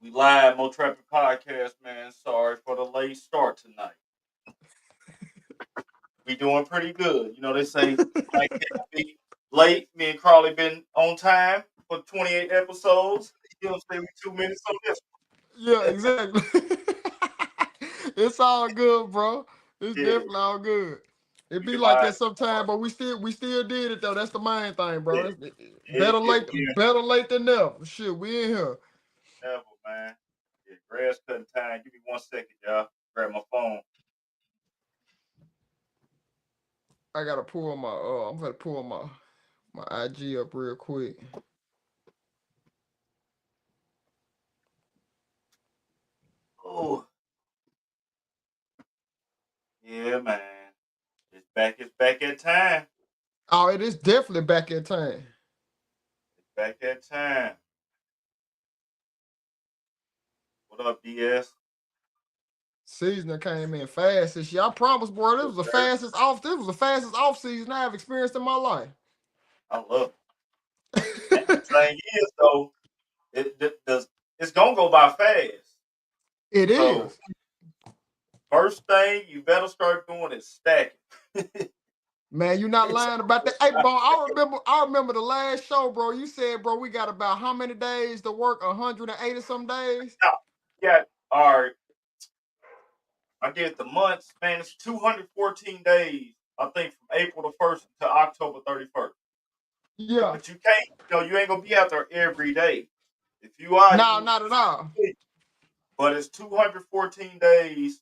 We live, Mo Trappin podcast, man. Sorry for the late start tonight. We doing pretty good. You know, they say like be late. Me and Crawley been on time for 28 episodes. You know, say we 2 minutes on this. Yeah, exactly. It's all good, bro. It's Yeah, definitely all good. It we be like that divide. sometimes, but we still did it though. That's the main thing, bro. Yeah, Better late, yeah, better late than never. Shit, we in here. never, man. Yeah, grass cutting time. Give me 1 second, y'all. Grab my phone. I gotta pull my I'm gonna pull my IG up real quick. Oh, yeah, man. It's back. It's back at time. Oh, it is definitely back in time. It's back at time. What up, DS? Season that came in fast this year. I promise, bro. This was the fastest off. This was the fastest off season I've experienced in my life. I love it. And the thing is, though, it's gonna go by fast. It So is. first thing you better start doing is stacking. Man, you not It's lying about that. Hey, bro, I remember the last show, bro. You said, bro, we got about how many days to work? 180 some days? now, yeah, all right. I did the months, man. It's 214 days. I think from April the 1st to October 31st. Yeah. But you can't, you ain't gonna be out there every day. If you are, No, not at all. but it's 214 days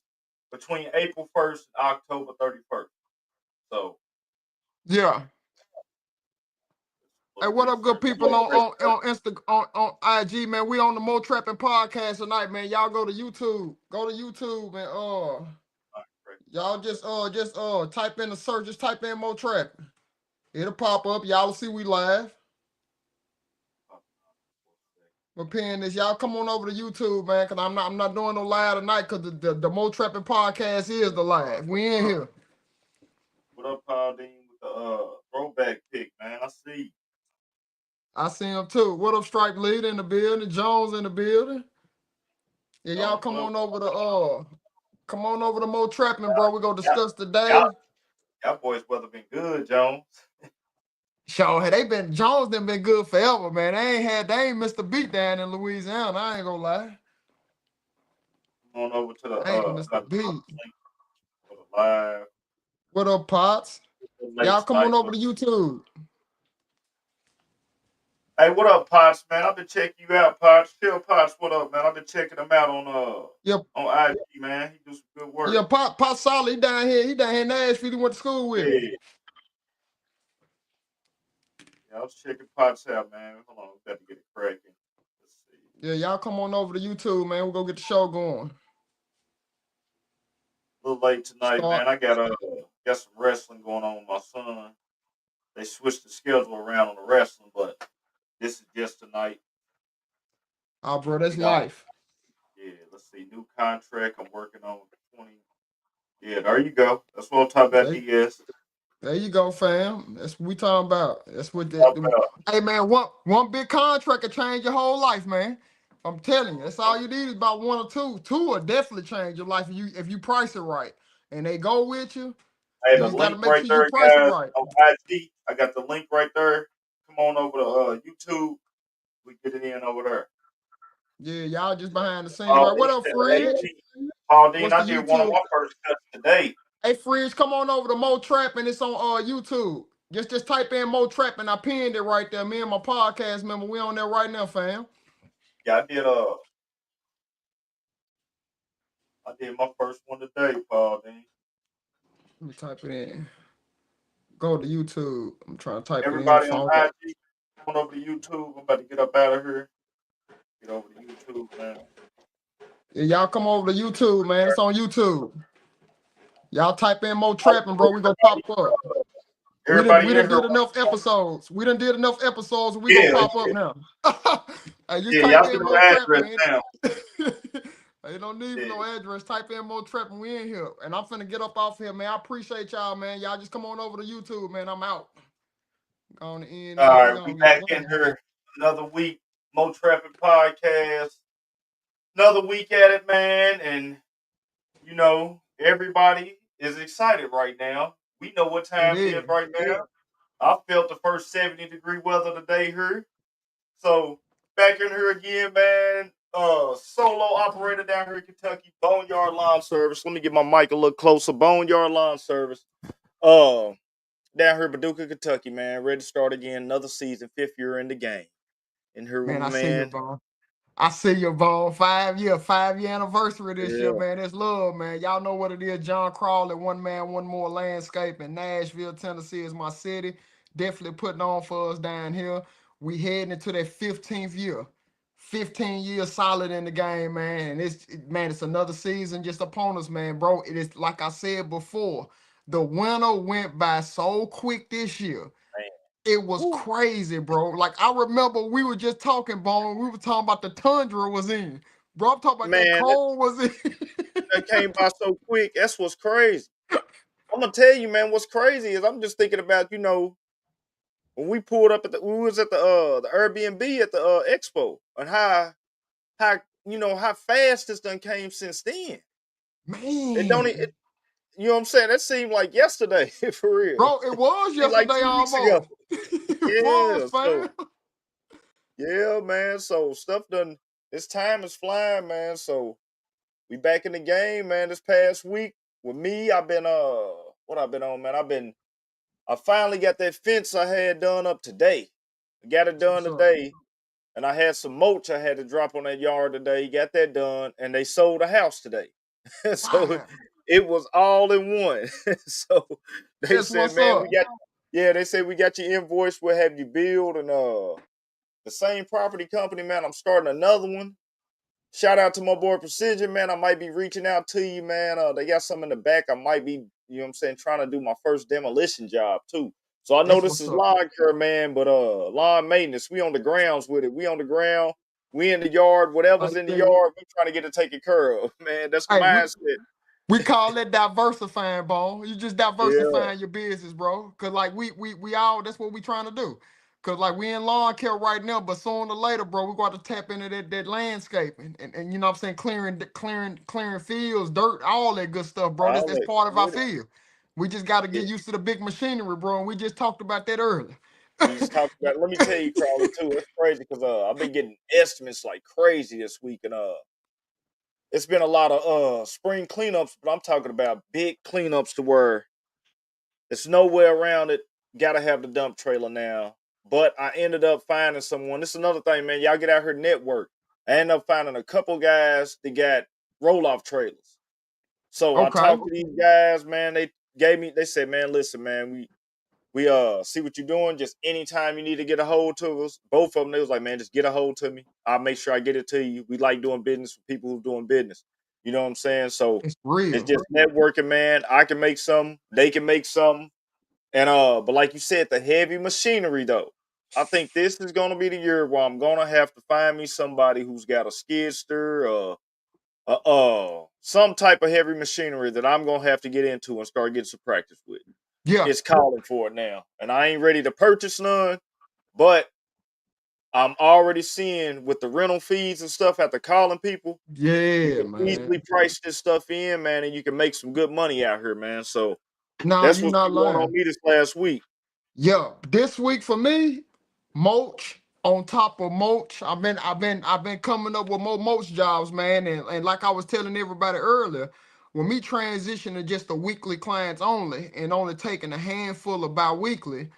between April 1st and October 31st. So Yeah. a Hey, little what up, good research. people on Insta on IG, man? We on the Mo Trapping podcast tonight, man. Y'all go to YouTube. Go to YouTube and y'all just type in the search, just type in Mo Trapping. It'll pop up. Y'all will see we live. We're paying this. Y'all come on over to YouTube, man, because I'm not doing no live tonight because the Mo Trapping podcast is the live. We in here. What up, Paul Dean, with the throwback pick, man? I see. I see him too. What up, Stripe Leader in the building? Jones in the building. Yeah, y'all Don't well, come on over to Mo Trapping, bro. We're gonna y'all, discuss y'all, today. y'all boys weather been good, Jones. Sure, hey, Jones them been good forever, man. They ain't missed a beat down in Louisiana. I ain't gonna lie. Come on over to the I ain't missed a got the beat. link for the live. What up, Pots? Late Y'all come on tonight, over but to YouTube. hey, what up, Pots, man? I've been checking you out, Pots. Chill, Pots. What up, man? I've been checking him out Yep. on IG, man. He do some good Yeah, work. Pot Solid, he down here. He down here in Nashville. He went to school with me. Yeah, yeah. I was checking Pots out, man. Hold on, we got to get it cracking. Let's see. Yeah, y'all come on over to YouTube, man. We'll go get the show going. A little late tonight, Start. man. I got some wrestling going on with my son. They switched the schedule around on the wrestling, but this is just tonight. Oh, bro, that's We got life. yeah. Let's see, new contract. I'm working on 20. Yeah, there you go. That's what I'm talking about. There, DS. there you go, fam. That's what we talking about. That's what Talk about hey, man, one big contract can change your whole life, man. I'm telling you, that's all you need is about one or two. Two will definitely change your life if you price it right. And they go with you. I had You a just got to link make right sure you there, price it guys, right. on IG. I got the link right there. Come on over to YouTube. We get it in over there. Yeah, y'all just behind the scenes, Paul right? What Dean up, said, "Hey, Fridge? Paul Dean, What's the I did one of YouTube? my first cuts today." Hey, Fridge, come on over to Mo Trap and it's on YouTube. Just type in Mo Trap and I pinned it right there. Me and my podcast member, we on there right now, fam. Yeah, I did my first one today, Paul Dean. Let me type it in. Go to YouTube. I'm trying to type it in. Everybody on Phone. IG, come on over to YouTube. I'm about to get up out of here. Get over to YouTube, man. Yeah, y'all come over to YouTube, man. It's on YouTube. Y'all type in Mo Trapping, bro. We gonna pop up. We didn't Everybody we in didn't here. did enough episodes. We didn't did enough episodes. We gonna Yeah, pop up now. Hey, just yeah. type Y'all see in the Mo Trapping, address man. now. You don't need Yeah. no address. Type in Mo Trapping. We in here, and I'm finna get up off here, man. I appreciate y'all, man. Y'all just come on over to YouTube, man. I'm out. On the end, All we right, we gonna get back going. in here another week. Mo Trapping Podcast. another week at it, man, and everybody is excited right now. We know what It time it is is. right now. I felt the first 70-degree weather today here. So back in here again, man. Solo operator down here in Kentucky, Boneyard Lawn Service. Let me get my mic a little closer. Boneyard Lawn Service. Uh, Down here in Paducah, Kentucky, man. Ready to start again. Another season, fifth year in the game. In here with Man, my I see you, man. bro. I see you, bro. 5 year anniversary this year, Yeah, man. It's love, man. Y'all know what it is. John Crawley, one man, one more landscape in Nashville, Tennessee is my city. Definitely putting on for us down here. We heading into that 15th year. 15 years solid in the game, man. And it's another season just upon us, man, bro. It is like I said before. The winter went by so quick this year. man. It was Woo. crazy, bro. Like I remember we were just talking, Bone. We were talking about the tundra was in. Bro, I'm talking about that Man, cold was in. that came by so quick. That's what's crazy. I'm gonna tell you, man. What's crazy is I'm just thinking about when we pulled up we was at the Airbnb at the expo, and how how fast this done came since then. It don't Man, it, you know what I'm saying? That seemed like yesterday for real. bro, it was Seemed like yesterday 2 weeks ago. almost. It was, Yeah, fam. so yeah, man. So stuff done. This time is flying, man. So we back in the game, man. This past week with me, I've been what I've been on, man. I finally got that fence I had done up today. I got it That's done what's up. today. And I had some mulch I had to drop on that yard today. Got that done, and they sold a house today. So Wow. it was all in one. So they That's said, what's "Man, up. we got yeah." They said we got your invoice. We'll have you build, and the same property company, man. I'm starting another one. Shout out to my boy Precision, man. I might be reaching out to you, man. They got some in the back. I might be, trying to do my first demolition job too. So I know That's this what's is up. lawn care, man, but lawn maintenance. We on the grounds with it. We on the ground. We in the yard. I Whatever's in the see you. yard, we trying to get it taken care of, man. That's the Hey, mindset. we call that diversifying, bro. You just Yeah, diversifying your business, bro. Cause like we all that's what we trying to do. Cause like we in lawn care right now, but sooner or later, bro, we got to tap into that landscaping and you know what I'm saying, clearing fields, dirt, all that good stuff, bro. That's all that's that part of our with it. field. We just got to Yeah. get used to the big machinery, bro. And we just talked about that earlier. We just talked about. Let me tell you, Crawley, too. It's crazy because I've been getting estimates like crazy this week, and it's been a lot of spring cleanups, but I'm talking about big cleanups to where it's nowhere around it. Gotta have the dump trailer now. But I ended up finding someone. This is another thing, man. Y'all get out here network. I ended up finding a couple guys that got roll off trailers. So I Okay. talked to these guys, man. They said, man, listen, man, we see what you're doing. Just anytime you need to get a hold to us. Both of them, they was like, man, just get a hold to me. I'll make sure I get it to you. We like doing business with people who doing business. You know what I'm saying? So It's it's real. just networking, man. I can make some, they can make some. And but like you said, the heavy machinery though. I think this is gonna be the year where I'm gonna have to find me somebody who's got a skid steer, some type of heavy machinery that I'm gonna have to get into and start getting some practice with. Yeah. It's calling for it now. And I ain't ready to purchase none, but I'm already seeing with the rental fees and stuff after calling people, you Yeah, can man. easily price this stuff in, man, and you can make some good money out here, man. So Nah, that's you what's not been going on lying. me this last week. Yeah, this week for me, mulch on top of mulch. I've been coming up with more mulch jobs, man. And like I was telling everybody earlier, when me transition to just the weekly clients only and only taking a handful of bi-weekly,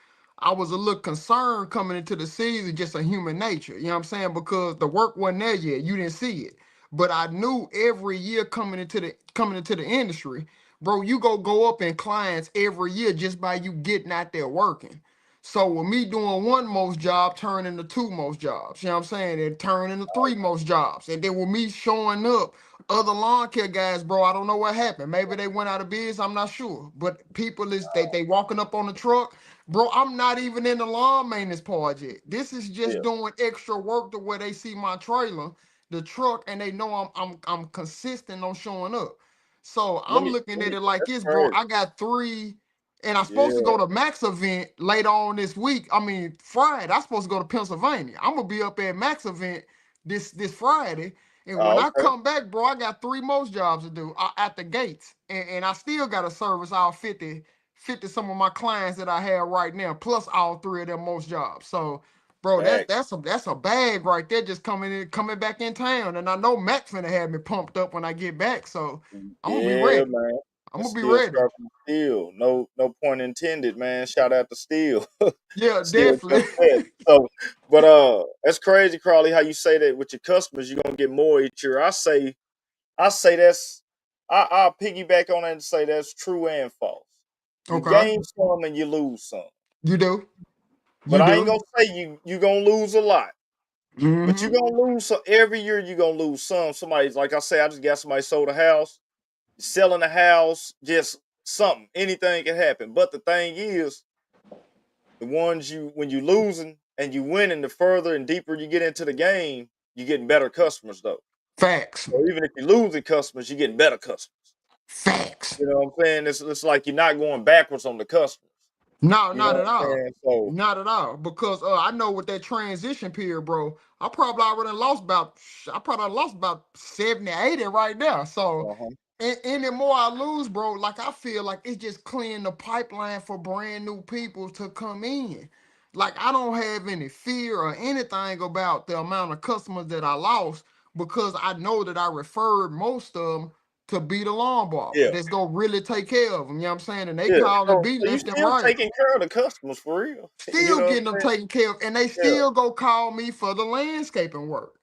I was a little concerned coming into the season, just a human nature. You know what I'm saying? Because the work wasn't there yet. You didn't see it. But I knew every year coming into the industry, bro, you go up in clients every year just by you getting out there working. So with me doing one most job turn into two most jobs, you know what I'm saying? And turn into three most jobs. And then with me showing up, other lawn care guys, bro, I don't know what happened. Maybe they went out of business, I'm not sure. But people is they walking up on the truck. Bro, I'm not even in the lawn maintenance project. This is just Yeah. doing extra work to where they see my trailer, the truck, and they know I'm consistent on showing up. So Let I'm me looking let at me it like that's this, bro. crazy. I got three, and I'm supposed to Yeah. go to Max event later on this week. I mean Friday. I'm supposed to go to Pennsylvania. I'm gonna be up at Max event this Friday, And when Oh, I okay. come back, bro, I got three most jobs to do at the gates. And I still got to service all 50 some of my clients that I have right now, plus all three of them most jobs. So, bro, that's Facts. that's a that's a bag right there just coming back in town. And I know Mac finna have me pumped up when I get back. So I'm gonna be Yeah, ready. man. I'm It's gonna be still ready. sharp as steel. No point intended, man. Shout out to Steel. Yeah, Still definitely. just that. So, but that's crazy, Crawley, how you say that with your customers, you're gonna get more each year. I say that's I'll piggyback on that and say that's true and false. You Okay. gain some and you lose some. You do. But You I ain't do. gonna say you gonna lose a lot. But you Mm-hmm. gonna lose some every year. You gonna lose some. Somebody's like I say, I just got somebody sold a house, selling a house, just something. Anything can happen. But the thing is, the ones you when you losing and you winning, the further and deeper you get into the game, you getting better customers though. Facts. So even if you're losing customers, you're getting better customers. Facts. You know what I'm saying? It's like you're not going backwards on the customers. No, You know not what at I'm all. saying? So Not at all. Because I know with that transition period, bro, I probably lost about 70, 80 right now. So uh-huh. any more I lose, bro, like I feel like it's just clearing the pipeline for brand new people to come in. Like I don't have any fear or anything about the amount of customers that I lost because I know that I referred most of them to be the lawn barber Yeah. that's gonna really take care of them. You know what I'm saying? And they Yeah. call and So, be so you left and still right. taking care of the customers for real. You Still know what getting I'm them saying? taken care of, and they Yeah. still go call me for the landscaping work.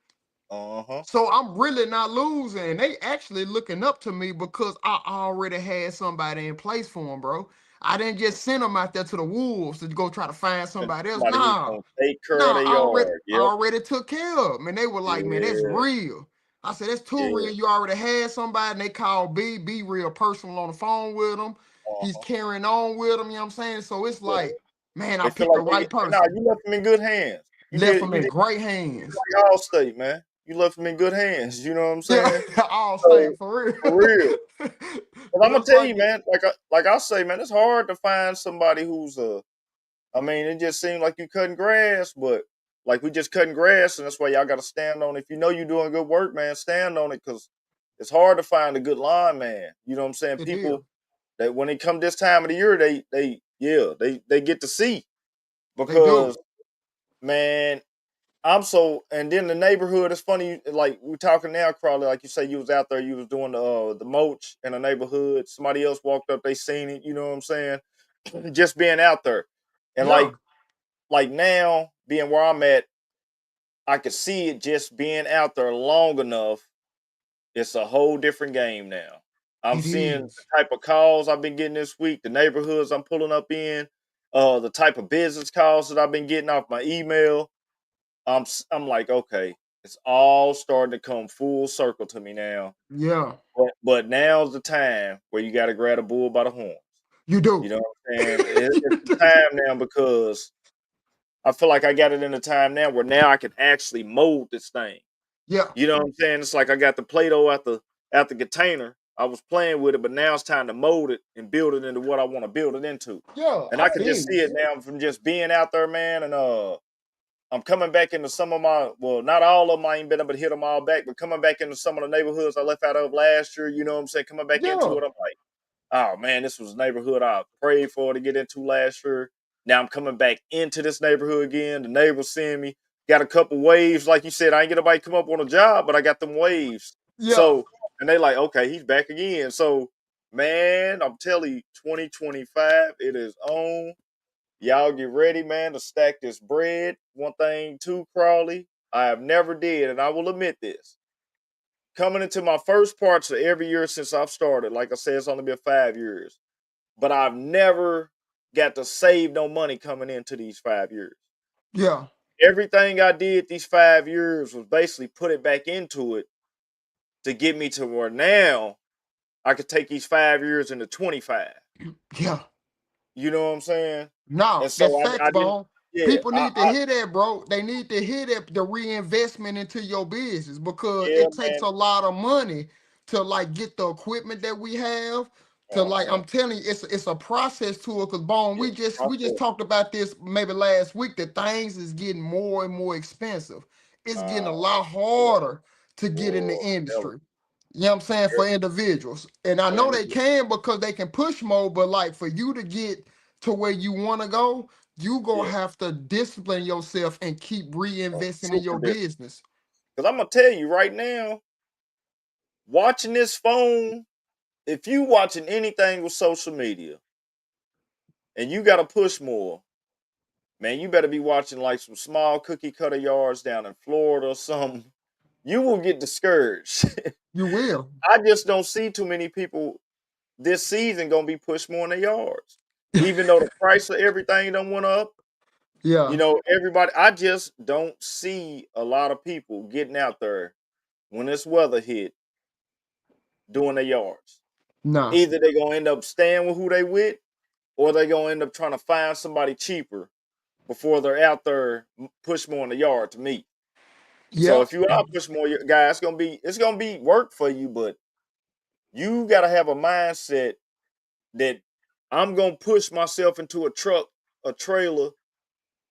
Uh-huh. So I'm really not losing. They actually looking up to me because I already had somebody in place for them, bro. I didn't just send them out there to the wolves to go try to find somebody else. Somebody who's Nah, gonna take care of nah, the I yard. Yep. already took care of them. And they were like, man, that's Yeah. real. I said, that's too Yeah. real. You already had somebody, and they called B real personal on the phone with them. He's Uh-huh. carrying on with them, you know what I'm saying? So it's Yeah. like, man, I They feel picked the like right nah, person. you left them in good hands. Left them You in did great hands. like all state, man. You left them in good hands. You know what I'm Yeah, saying? all So state for real. for real. But I'm gonna Just tell like you, it. man, like I say, man, it's hard to find somebody who's I mean, it just seemed like you cutting grass, but like we just cutting grass, and that's why y'all gotta stand on it. If you know you're doing good work, man, stand on it because it's hard to find a good lineman. You know what I'm saying? It is. People that when it come this time of the year, they get to see They do. because man, I'm so and then the neighborhood is funny. Like we talking now, Crawley. Like you say, you was out there, you was doing the mulch in the neighborhood. Somebody else walked up, they seen it. You know what I'm saying? Just being out there, and Yeah. like now being where I'm at, I could see it just being out there long enough. It's a whole different game now. I'm It seeing the is. type of calls I've been getting this week, the neighborhoods I'm pulling up in, the type of business calls that I've been getting off my email. I'm like, okay, it's all starting to come full circle to me now. Yeah. But now's the time where you got to grab a bull by the horns. You You do. know what I'm saying? It's the time now because I feel like I got it in the time now where now I can actually mold this thing. Yeah. You know what I'm saying? It's like I got the Play-Doh at the container. I was playing with it, but now it's time to mold it and build it into what I want to build it into. Yeah. And I I can feel just see you. it now from just being out there, man, and I'm coming back into some of my well, not all of them I ain't been able to hit them all back, but coming back into some of the neighborhoods I left out of last year, you know what I'm saying? Coming back into Yeah. it, I'm like, oh man, this was a neighborhood I prayed for to get into last year. Now I'm coming back into this neighborhood again. The neighbors seeing me. Got a couple waves, like you said. I ain't get nobody come up on a job, but I got them waves. Yeah. So and they like, okay, he's back again. So man, I'm telling you, 2025, it is on. Y'all get ready, man, to stack this bread. One thing too, Crawley, I have never did, and I will admit this. Coming into my first parts of every year since I've started, like I said, it's only been 5 years. But I've never got to save no money coming into these 5 years. Yeah. Everything I did these 5 years was basically put it back into it to get me to where now I could take these 5 years into 25. Yeah. You know what I'm saying? No, And so that's facts, I didn't, bro. yeah, People need to I hear that, bro. They need to hear that the reinvestment into your business because yeah, it takes man. a lot of money to like get the equipment that we have. To like, Uh-huh. I'm telling you, it's a process to it. Cause Bone, Yeah, we just process. talked about this maybe last week that things is getting more and more expensive. It's getting a lot Yeah. harder to get in the Boy, I'm telling industry. You know what I'm saying? you, For individuals. And I for know they individual. can because they can push more, but like for you to get to where you want to go, you gonna Yeah, have to discipline yourself and keep reinvesting in super your different. business. Because I'm gonna tell you right now, watching this phone, if you watching anything with social media and you got to push more, man, you better be watching like some small cookie cutter yards down in Florida or something. You will get discouraged. You will. I just don't see too many people this season gonna be pushed more in their yards. Even though the price of everything don't went up, Yeah. everybody. I just don't see a lot of people getting out there when this weather hit doing their yards. Nah. Either they gonna end up staying with who they with, or they gonna end up trying to find somebody cheaper before they're out there push more in the yard to meet. So Yep. if you are push more, guys, it's gonna be work for you, but you gotta have a mindset that I'm gonna push myself into a truck, a trailer,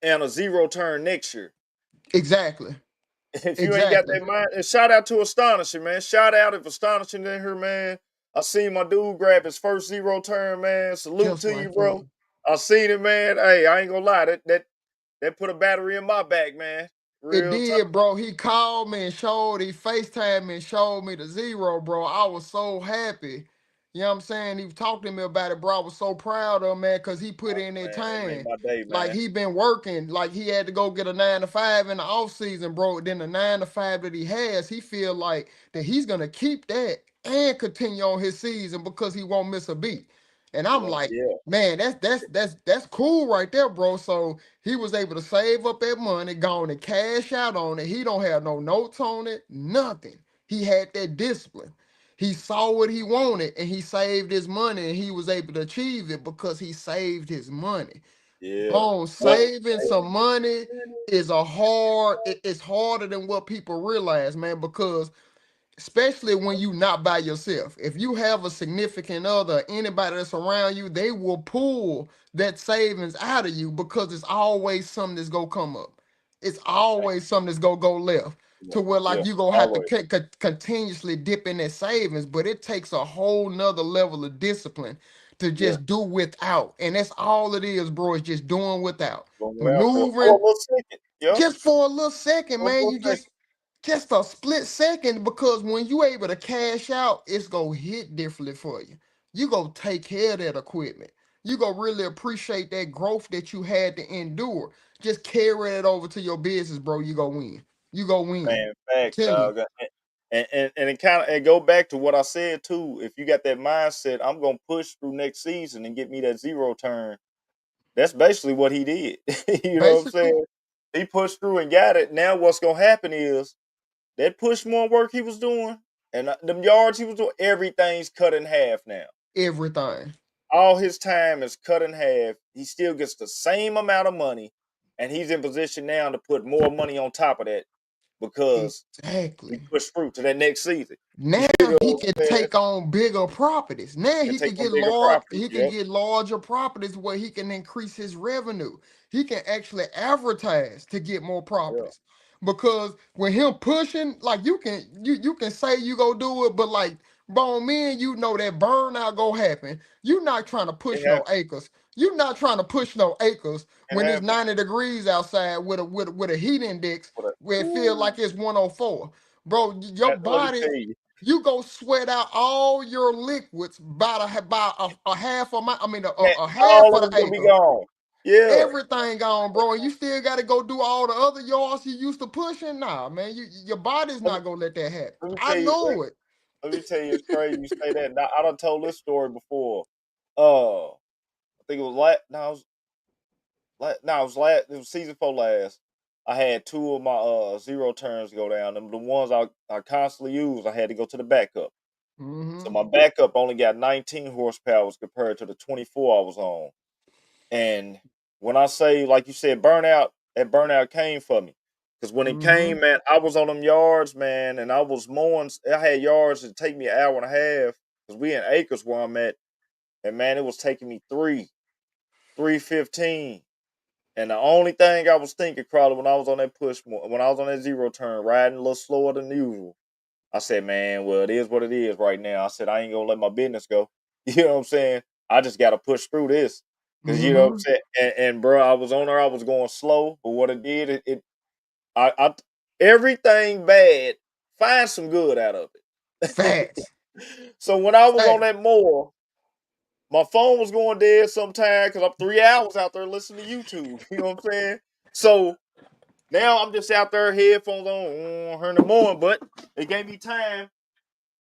and a zero turn next year. Exactly. If you ain't got Exactly. that mind, and shout out to Astonishing, man. Shout out if Astonishing in here, man. I seen my dude grab his first zero turn, man. Salute Just to you, like that. bro. I seen it, man. Hey, I ain't gonna lie, that put a battery in my back, man. It Real talk. did, bro. He called me and he FaceTimed me and showed me the zero, bro. I was so happy. You know what I'm saying? He talked to me about it, bro. I was so proud of him, man, because he put in that Man, it made time. my day, Like man. he been working, like he had to go get a 9 to 5 in the off season, bro. Then the 9 to 5 that he has, he feel like that he's gonna keep that and continue on his season because he won't miss a beat. And You I'm won't, like, yeah, man, that's cool right there, bro. So he was able to save up that money, gone and cash out on it. He don't have no notes on it, nothing. He had that discipline. He saw what he wanted and he saved his money and he was able to achieve it because he saved his money. yeah. Boom, But saving some money is it's harder than what people realize, man, because especially when you not by yourself. If you have a significant other, anybody that's around you, they will pull that savings out of you because it's always something that's gonna come up. It's always something that's gonna go left yeah, to where yeah, like you gonna have to always. continuously dip in that savings, but it takes a whole nother level of discipline to Yeah. just do without. And that's all it is, bro, is just doing without. Going around for a Maneuvering little second. Yeah. just for a little second, For a man. little You second. just a split second because when you able to cash out, it's gonna hit differently for you. You go take care of that equipment. You gonna really appreciate that growth that you had to endure. Just carry it over to your business, bro. You go win. You go win. Man, facts, Tell you. dog. And it kind of and go back to what I said too. If you got that mindset, I'm gonna push through next season and get me that zero turn. That's basically what he did. You know what I'm Basically, saying? He pushed through and got it. Now what's gonna happen is that push more work he was doing and them yards he was doing, everything's cut in half now. everything. All his time is cut in half. He still gets the same amount of money, and he's in position now to put more money on top of that because he Exactly. pushed through to that next season. Now You know he what can I'm saying? take on bigger properties. Now And he take can on get bigger large, properties. he can Yep. get larger properties where he can increase his revenue. He can actually advertise to get more Yeah. properties. Because when him pushing, like you can say you go do it, but like bone man, you know that burnout go happen. You not trying to It push no happened. acres. You not trying to push no acres It when it's happened. 90 degrees outside with a heat index But, where it feel woo, like it's 104. Bro, your let me body tell you, you go sweat out all your liquids about a half of my, I mean, man, a half all of of the them gonna be acre. gone. Yeah. Everything gone, bro, and you still got to go do all the other yards you used to pushing. Nah, man, your body's Let me, not gonna let that happen. let me I tell you. know it. Let me tell you, it's crazy you say that. Now, I done told this story before. I think it was no, it was last. It was season 4 last. I had two of my zero turns go down. Them the ones I constantly use. I had to go to the backup. So Mm-hmm. my backup only got 19 horsepower compared to the 24 I was on. And when I say, like you said, burnout, that burnout came for me. Because when it Mm-hmm. came, man, I was on them yards, man, and I was mowing. I had yards that take me an hour and a half because we in acres where I'm at. And man, it was taking me 3:15. And the only thing I was thinking, Crowley, when I was on that when I was on that zero turn, riding a little slower than usual. I said, man, well, it is what it is right now. I said, I ain't gonna let my business go. You know what I'm saying? I just gotta push through this. Cause you know what I'm Mm-hmm. saying? And bro, I was on there, I was going slow, but what it did, I everything bad, find some good out of it. Facts. So when I was on Facts. that mower, my phone was going dead sometime because I'm 3 hours out there listening to YouTube. You know what I'm saying? So now I'm just out there, headphones on, hearing the morning, but it gave me time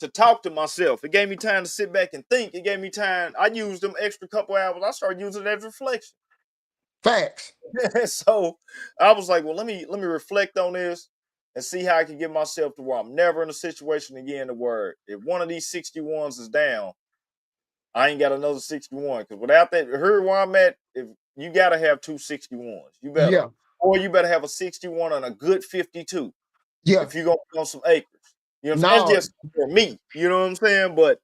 to talk to myself. It gave me time to sit back and think. It gave me time. I used them extra couple hours. I started using it as reflection. Facts. So I was like, well, let me reflect on this and see how I can get myself to where I'm never in a situation again to where if one of these 61s is down, I ain't got another 61. Because without that, here where I'm at, if you gotta have two 61s. You better. Yeah. Or you better have a 61 and a good 52 Yeah. if you're gonna be on some acres. You know what I'm saying? That's Now, just for me. You know what I'm saying? But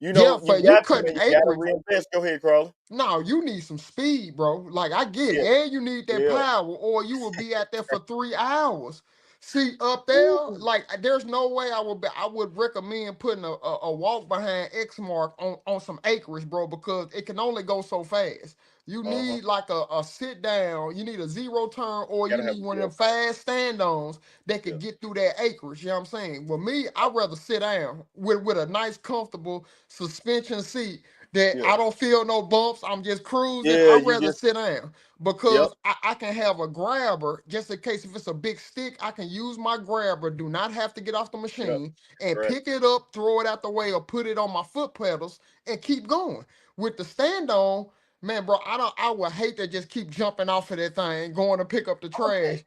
yeah, you for you got to, cutting man. You gotta acreage. reinvest. Go ahead, Crawley. No, you need some speed, bro. Like I get it. Yeah, And you need that yeah. power, or you will be out there for 3 hours. See, up there, Ooh. like there's no way I would recommend putting a walk behind X mark on some acreage, bro, because it can only go so fast. You Uh-huh. need like a sit down, you need a zero turn, or you Gotta have need a one of them zero turn. fast stand-ons that Yeah, could get through that acreage. You know what I'm saying? Well, me, I'd rather sit down with a nice, comfortable suspension seat that yeah. I don't feel no bumps. I'm just cruising. Yeah, I'd you rather just sit down yep. because I can have a grabber just in case if it's a big stick, I can use my grabber. Do not have to get off the Yep. machine and Correct. pick it up, throw it out the way, or put it on my foot pedals and keep going. With the stand on, man, bro, I would hate to just keep jumping off of that thing, going to pick up the I'm gonna tell you, trash.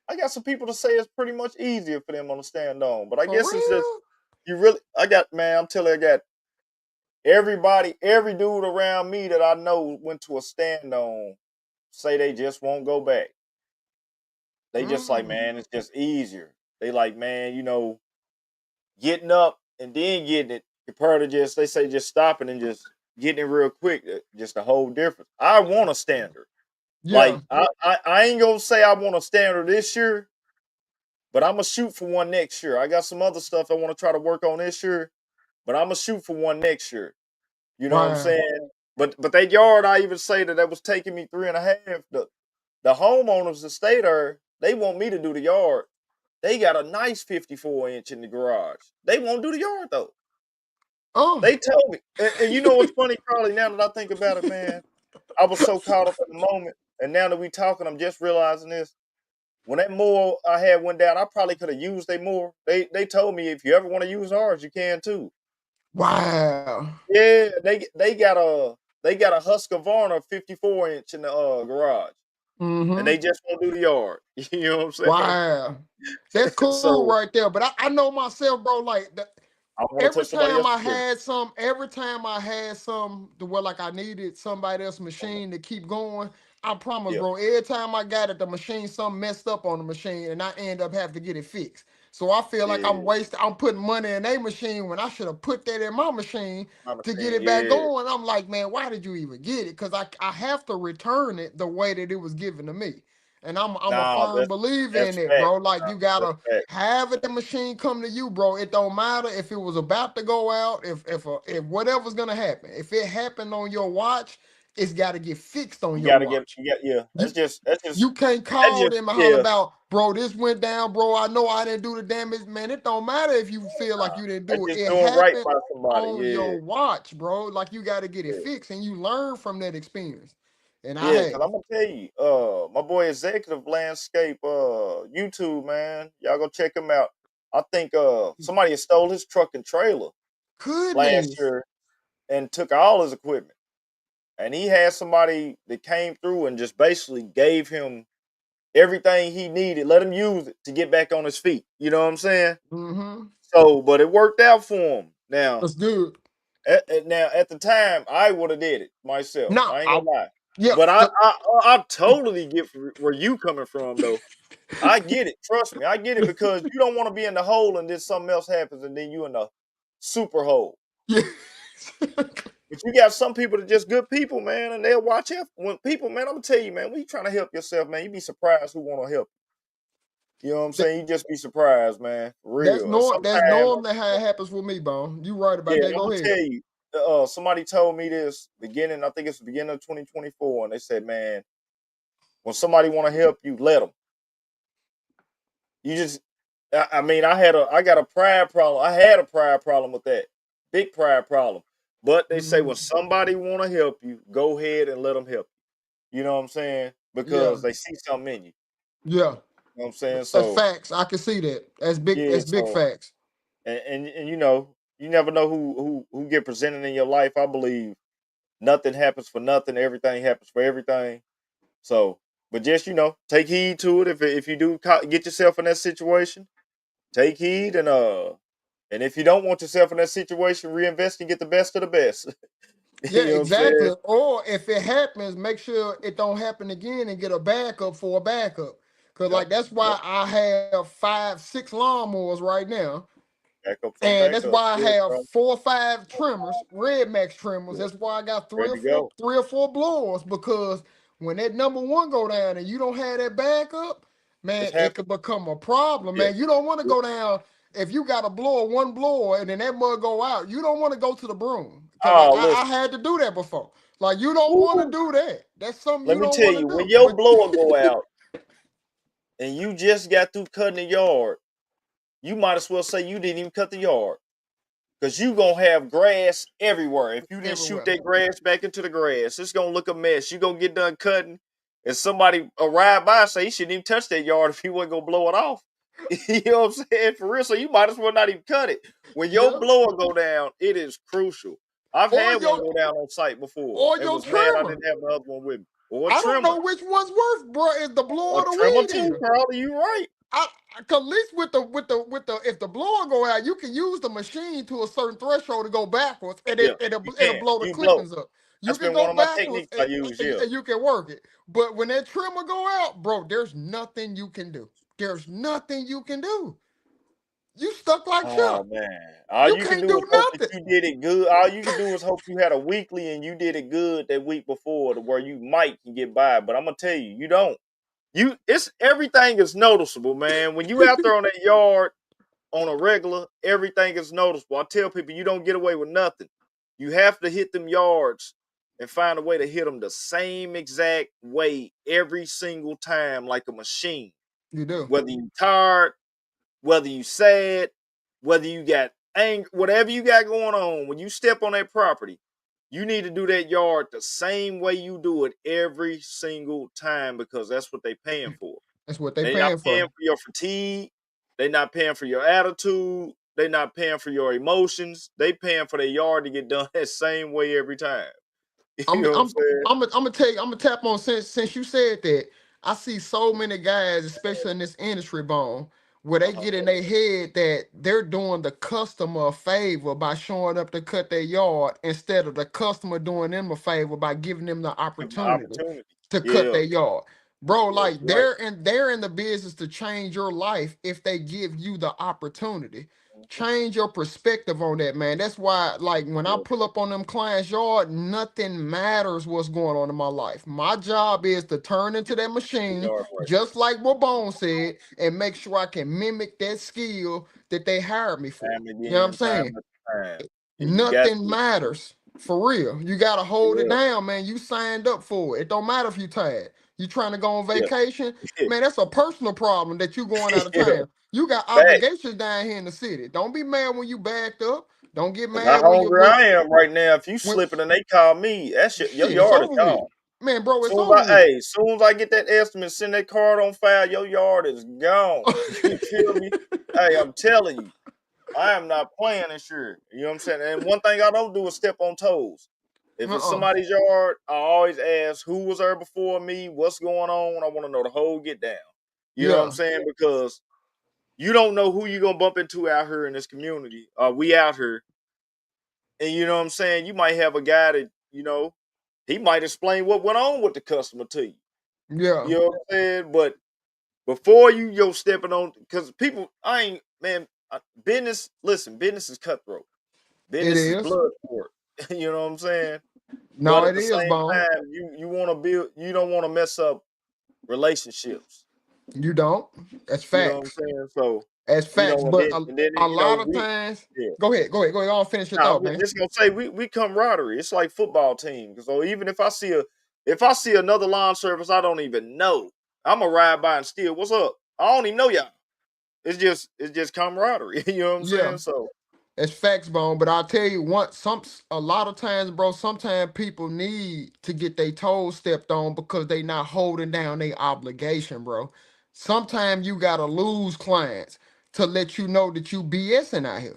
I got some people to say it's pretty much easier for them on the stand on, but I For guess it's just real? you really. I got man. I'm telling you, I got everybody, every dude around me that I know went to a stand on say they just won't go back. They just like, Mm. man, it's just easier. They like, man, getting up and then getting it compared to just they say just stopping and just getting it real quick. Just a whole difference. I want a standard. Yeah. Like I ain't gonna say I want a standard this year, but I'm gonna shoot for one next year. I got some other stuff I want to try to work on this year, but I'm gonna shoot for one next year. You know what I'm Wow. saying? But that yard, I even say that was taking me 3.5. The homeowners that stay there, they want me to do the yard. They got a nice 54-inch in the garage. They won't do the yard though. Oh. They told me, and you know what's funny, Carly? Now that I think about it, man, I was so caught up in the moment, and now that we talking, I'm just realizing this. When that mower I had went down, I probably could have used a mower. They told me if you ever want to use ours, you can too. Wow. Yeah, they got a Husqvarna 54-inch in the garage, and Mm-hmm. they just won't do the yard. You know what I'm saying? Wow. That's cool So right there. But I know myself, bro, like that I want to touch somebody else's equipment. every time I had some to where like I needed somebody else's Uh-huh. machine to keep going, I promise, Yeah, bro, every time I got it, the machine something messed up on the machine and I end up having to get it fixed. So I feel like yeah, I'm putting money in a machine when I should have put that in my machine I'm to get saying, it back yeah. going. I'm like, man, why did you even get it? Because I have to return it the way that it was given to me. And I'm a Nah, firm believer that's in it, fact. bro. Like Nah, you that's gotta fact. have it, the machine come to you, bro. It don't matter if it was about to go out, if whatever's gonna happen. If it happened on your watch, it's gotta get fixed on You your gotta get watch. you got yeah. You That's just you can't that's call just them and holler yeah. about, bro, this went down, bro. I know I didn't do the damage, man. It don't matter if you feel like you didn't That's do it. just It doing right happened by somebody. on Yeah, your watch, bro. Like you gotta get it yeah. fixed and you learn from that experience. And I Yeah, because have. I'm gonna tell you, my boy Executive Landscape, YouTube, man. Y'all go check him out. I think somebody had stole his truck and trailer last Goodness. year and took all his equipment. And he had somebody that came through and just basically gave him everything he needed, let him use it to get back on his feet. You know what I'm saying? Mm-hmm. So, but it worked out for him. Now, That's good. at the time, I would have did it myself. Nah, I ain't gonna lie. yeah, But I totally get where you coming from though. I get it. Trust me, I get it because you don't want to be in the hole and then something else happens and then you in the super hole. yeah. But you got some people that just good people, man, and they'll watch out when people, man. I'm gonna tell you, man, when you trying to help yourself, man, you be surprised who want to help. You know what I'm That, saying? You just be surprised, man. For that's real. And that's sometimes, normally how it happens with me, Bone. You right about yeah, that. and I'm Go gonna ahead. tell you, somebody told me this beginning. I think it's the beginning of 2024, and they said, man, when somebody want to help you, let them. You just, I mean, I got a pride problem. I had a pride problem with that, big pride problem. But they say when Mhm. somebody want to help you, go ahead and let them help you. You know what I'm saying? Yeah, Because they see something in you. yeah. You know what I'm saying? That's So facts. I can see that. That's big. yeah, That's big so facts. and you know, you never know who get presented in your life. I believe nothing happens for nothing. Everything happens for everything. So, but just take heed to it. If you do get yourself in that situation, take heed and if you don't want yourself in that situation, reinvest and get the best of the best. Yeah, You know what I'm saying? exactly. Or if it happens, make sure it don't happen again and get a backup for a backup. Cause Yep. like that's Yep. why I have 5, 6 lawnmowers right now. Backups on And that's backups. why I Yeah, have bro. 4 or 5 trimmers, Red Max trimmers. Yeah. That's why I got Ready to go. 3 or 4 blowers. Because when that number one go down and you don't have that backup, It's man, it happening. could become a problem, Yeah. man. You don't want to Yeah. go down if you got a blower, one blower, and then that mud go out. You don't want to go to the broom. Cause Oh, I listen. had to do that before. Like you don't want to Woo. do that. That's something Let you me don't tell want to you, when do. your But blower go out and you just got through cutting the yard, you might as well say you didn't even cut the yard. Cause you gonna have grass everywhere. If you didn't shoot everywhere. that grass back into the grass, it's gonna look a mess. You gonna get done cutting, and somebody arrive by and say you shouldn't even touch that yard if you wasn't gonna blow it off. You know what I'm saying? For real. So you might as well not even cut it. When your Yeah. blower go down, it is crucial. I've Or had one your go down on site before or and your was mad I trimmer. didn't have the other one with me. Or a I don't trimmer. know which one's worse, bro. Is the blower A or the trimmer weed too, eater? probably. You right. I, cause at least with the if the blower go out, you can use the machine to a certain threshold to go backwards, and Yeah, you it'll can. blow the You blow. clippings up. You That's can been one go of my backwards techniques I use, yeah. and you can work it. But when that trimmer go out, bro, there's nothing you can do. There's nothing you can do. You stuck like Oh Chuck. man, all You you can can't do is do hope that nothing. you did it good. All you can do is hope you had a weekly and you did it good that week before, to where you might can get by. But I'm gonna tell you, you don't. It's everything is noticeable, man. When you out there on that yard on a regular, everything is noticeable. I tell people you don't get away with nothing. You have to hit them yards and find a way to hit them the same exact way every single time, like a machine. You do. Whether you tired, whether you sad, whether you got anger, whatever you got going on, when you step on that property, you need to do that yard the same way you do it every single time, because that's what they paying for. That's what they They not paying paying for. for your fatigue. They not paying for your attitude. They not paying for your emotions. They paying for their yard to get done that same way every time. You I'm know what I'm I'm saying? I'm gonna tell you, I'm gonna tap on since you said that. I see so many guys, especially in this industry, bone, where they Uh-huh. get in their head that they're doing the customer a favor by showing up to cut their yard instead of the customer doing them a favor by giving them the Give 'em the opportunity opportunity. to cut Yeah. their yard. Bro, Yeah, like you're right. they're in the business to change your life if they give you the opportunity. Mhm. Change your perspective on that, man. That's why, like, when I Yeah. pull up on them clients' yard, nothing matters what's going on in my life. My job is to turn into that Get the machine, yard right. just like what Bone said, and make sure I can mimic that skill that they hired me for. Time You know what I'm again, time saying? after time. Yeah, you got Nothing to. matters for real. You gotta hold it Yeah. down, man. You signed up for it. It don't matter if you tired. You trying to go on Yeah. vacation, Yeah. man. That's a personal problem that you going out of Yeah. town. You got Fact. obligations down here in the city. Don't be mad when you backed up. Don't get Cause how mad when you hungry I am right now. If you when slipping and they call me, that's your shit. It's yard is over gone. with, man, bro. It's Soon over as I, with. hey, soon as I get that estimate, send that card on file, your yard is gone. You feel me? Hey, I'm telling you, I am not playing this year. You know what I'm saying? And one thing I don't do is step on toes. If it's Uh-uh. somebody's yard, I always ask who was there before me, what's going on. I want to know the whole get down. You know what I'm Yeah. saying? Because you don't know who you're gonna bump into out here in this community. We out here, and you know what I'm saying? You might have a guy that, he might explain what went on with the customer to you. Yeah. You know what I'm saying? But before you stepping on, because people, I ain't man, business. Listen, business is cutthroat. It Business is is. blood sport. You know what I'm saying? But No, at it the is, same Bone. time, you want to build. You don't want to mess up relationships. You don't. That's You know what I'm facts. saying? So, That's you facts. know, and But then and then a you know lot of we times, yeah. go ahead, go ahead, go ahead. I'll finish your Nah, thought, I'm man. just gonna say we camaraderie. It's like football team. So even if I see another lawn service I don't even know, I'ma ride by and steal. What's up? I don't even know y'all. It's just camaraderie. You know what I'm Yeah. saying? So It's facts, bone. But I'll tell you what, a lot of times, bro, sometimes people need to get their toes stepped on because they not holding down their obligation, bro. Sometimes you gotta lose clients to let you know that you BSing out here.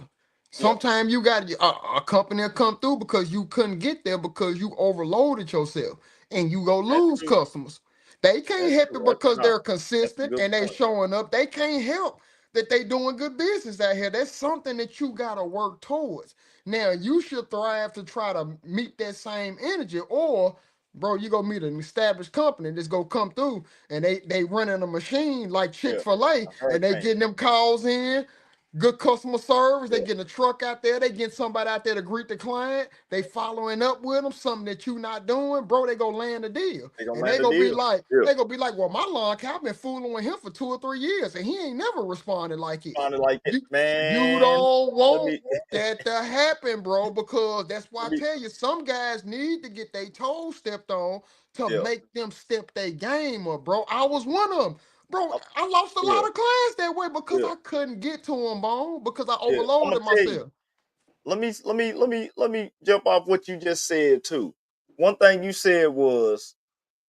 yeah, Sometimes you got a company will come through because you couldn't get there because you overloaded yourself and you go that's lose true. customers. They can't That's help true. it That's because no, they're that's a consistent good and they point. showing up. They can't help that they doing good business out here. That's something that you gotta work towards. Now you should thrive to try to meet that same energy, or bro, you go meet an established company that's gonna come through and they running a machine like Yeah, Chick-fil-A a and they hurricane. getting them calls in. Good customer service. They Yeah, getting a truck out there. They getting somebody out there to greet the client. They following up with them. Something that you not doing, bro. They gonna land the deal, they gonna and land the deal. Yeah, well, my lawn care, I've been fooling with him for 2 or 3 years, and he ain't never responded like this. sounded like it, You man. don't Let want me that to happen, bro, because that's why let I me. tell you, some guys need to get their toes stepped on to Yeah, make them step their game up, bro. I was one of them. Bro, uh, I lost a yeah, lot of clients that way because yeah, I couldn't get to them, bone, because I yeah. I'm gonna overloaded tell you. myself. Let me jump off what you just said too. One thing you said was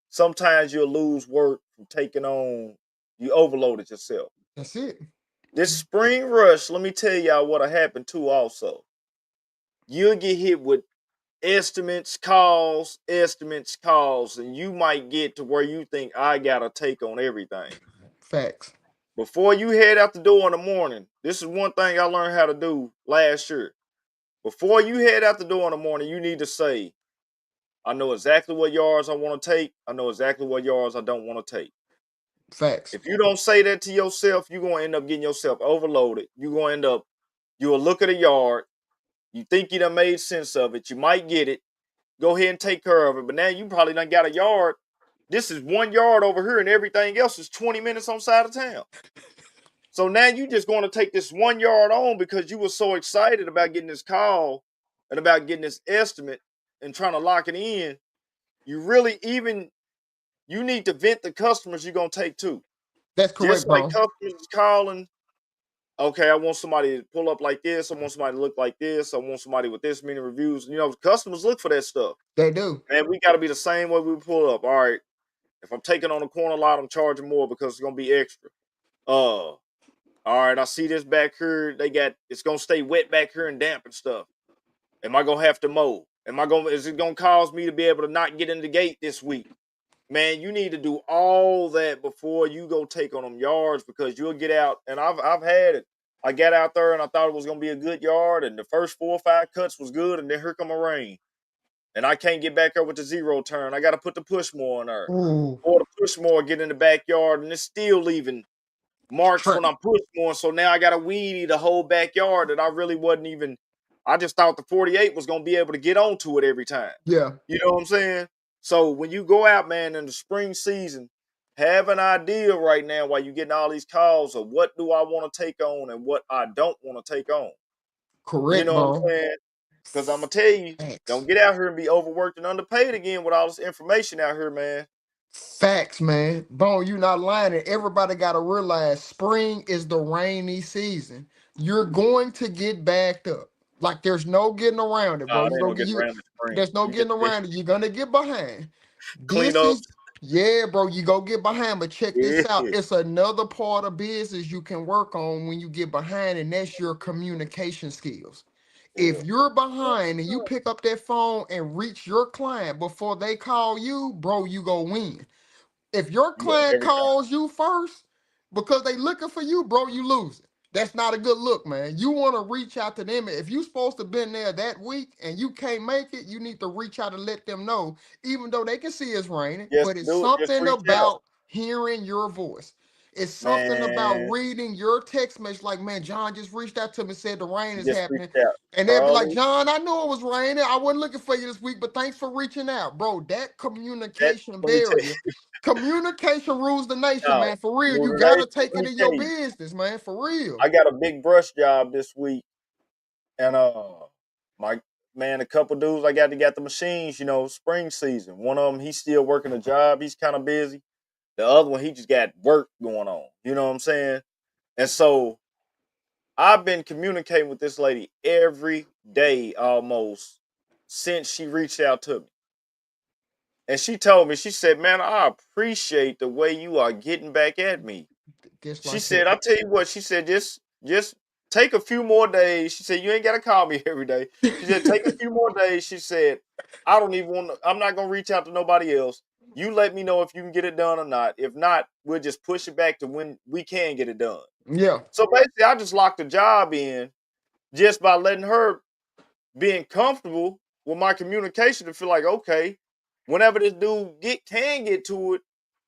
sometimes you'll lose work from taking on you overloaded yourself. That's it. This spring rush, let me tell y'all what happened too also. You'll get hit with estimates, calls, and you might get to where you think I gotta take on everything. Facts. Before you head out the door in the morning, this is one thing I learned how to do last year. Before you head out the door in the morning, you need to say, I know exactly what yards I want to take. I know exactly what yards I don't want to take. Facts. If you don't say that to yourself, you're going to end up getting yourself overloaded. You're going to end up, you'll look at a yard. You think you done made sense of it. You might get it. Go ahead and take care of it. But now you probably done got a yard. This is 1 yard over here, and everything else is 20 minutes on side of town. So now you just going to take this 1 yard on because you were so excited about getting this call and about getting this estimate and trying to lock it in. You really even you need to vent the customers you're gonna take to. That's Just correct, like bro. customers is calling, okay, I want somebody to pull up like this. I want somebody to look like this. I want somebody with this many reviews. You know, customers look for that stuff. They do. Man, we got to be the same way we pull up. All right, if I'm taking on a corner lot, I'm charging more because it's gonna be extra. All right, I see this back here. It's gonna stay wet back here and damp and stuff. Am I gonna have to mow? Is it gonna cause me to be able to not get in the gate this week? Man, you need to do all that before you go take on them yards because you'll get out. And I've had it. I got out there and I thought it was gonna be a good yard, and the first 4 or 5 cuts was good, and then here come a rain, and I can't get back there with the zero turn. I got to put the push more on there, Ooh. or the push more get in the backyard, and it's still leaving marks Tra- when I'm pushing more. So now I got to weedy the whole backyard that I really wasn't even. I just thought the 48 was gonna be able to get onto it every time. yeah, You know what I'm saying? So when you go out, man, in the spring season, have an idea right now while you're getting all these calls of what do I want to take on and what I don't want to take on. You correct, know what I'm bro. saying? Because I'm gonna tell you, don't Facts. get out here and be overworked and underpaid again with all this information out here, man. Facts, man. Bone, you not lying. And everybody got to realize spring is the rainy season. You're going to get backed up. Like there's no getting around it, bro. Nah, it You ain't go gonna get get you. around the spring. There's no You just getting get around it. You're gonna get behind. This cleanups. is yeah, bro. You go get behind, but check this out. Yeah, It's another part of business you can work on when you get behind, and that's your communication skills. yeah, If you're behind and you pick up that phone and reach your client before they call you, bro, you go win. If your yeah. client Every time. calls you first because they looking for you, bro, you lose it. That's not a good look, man. You want to reach out to them. If you supposed to been there that week and you can't make it, you need to reach out and let them know, even though they can see it's raining, Just but it's do it. Just something reach out, about hearing your voice. It's something about man. reading your text message like, man, John just reached out to me, said the rain is Just reach happening. out, And they'll be like, Carly. John, I knew it was raining. I wasn't looking for you this week, but thanks for reaching out. Bro, that That communication let me tell you. barrier. Communication rules the nation, Now, man. For real, you Renee, gotta take let it me in tell your you, business, man. For real. I got a big brush job this week, and my man, a couple dudes I got the machines. Spring season. One of them, he's still working a job. He's kind of busy. The other one, he just got work going on. You know what I'm saying? And so I've been communicating with this lady every day almost since she reached out to me. And she told me, she said, "Man, I appreciate the way you are getting back at me." Just She like said, that. "I'll tell you what," she said, just take a few more days. She said, "You ain't gotta call me every day." She said, "Take a few more days." She said, "I don't even want to, I'm not gonna reach out to nobody else. You let me know if you can get it done or not. If not, we'll just push it back to when we can get it done." Yeah. So basically, I just locked the job in just by letting her being comfortable with my communication to feel like, okay, whenever this dude can get to it,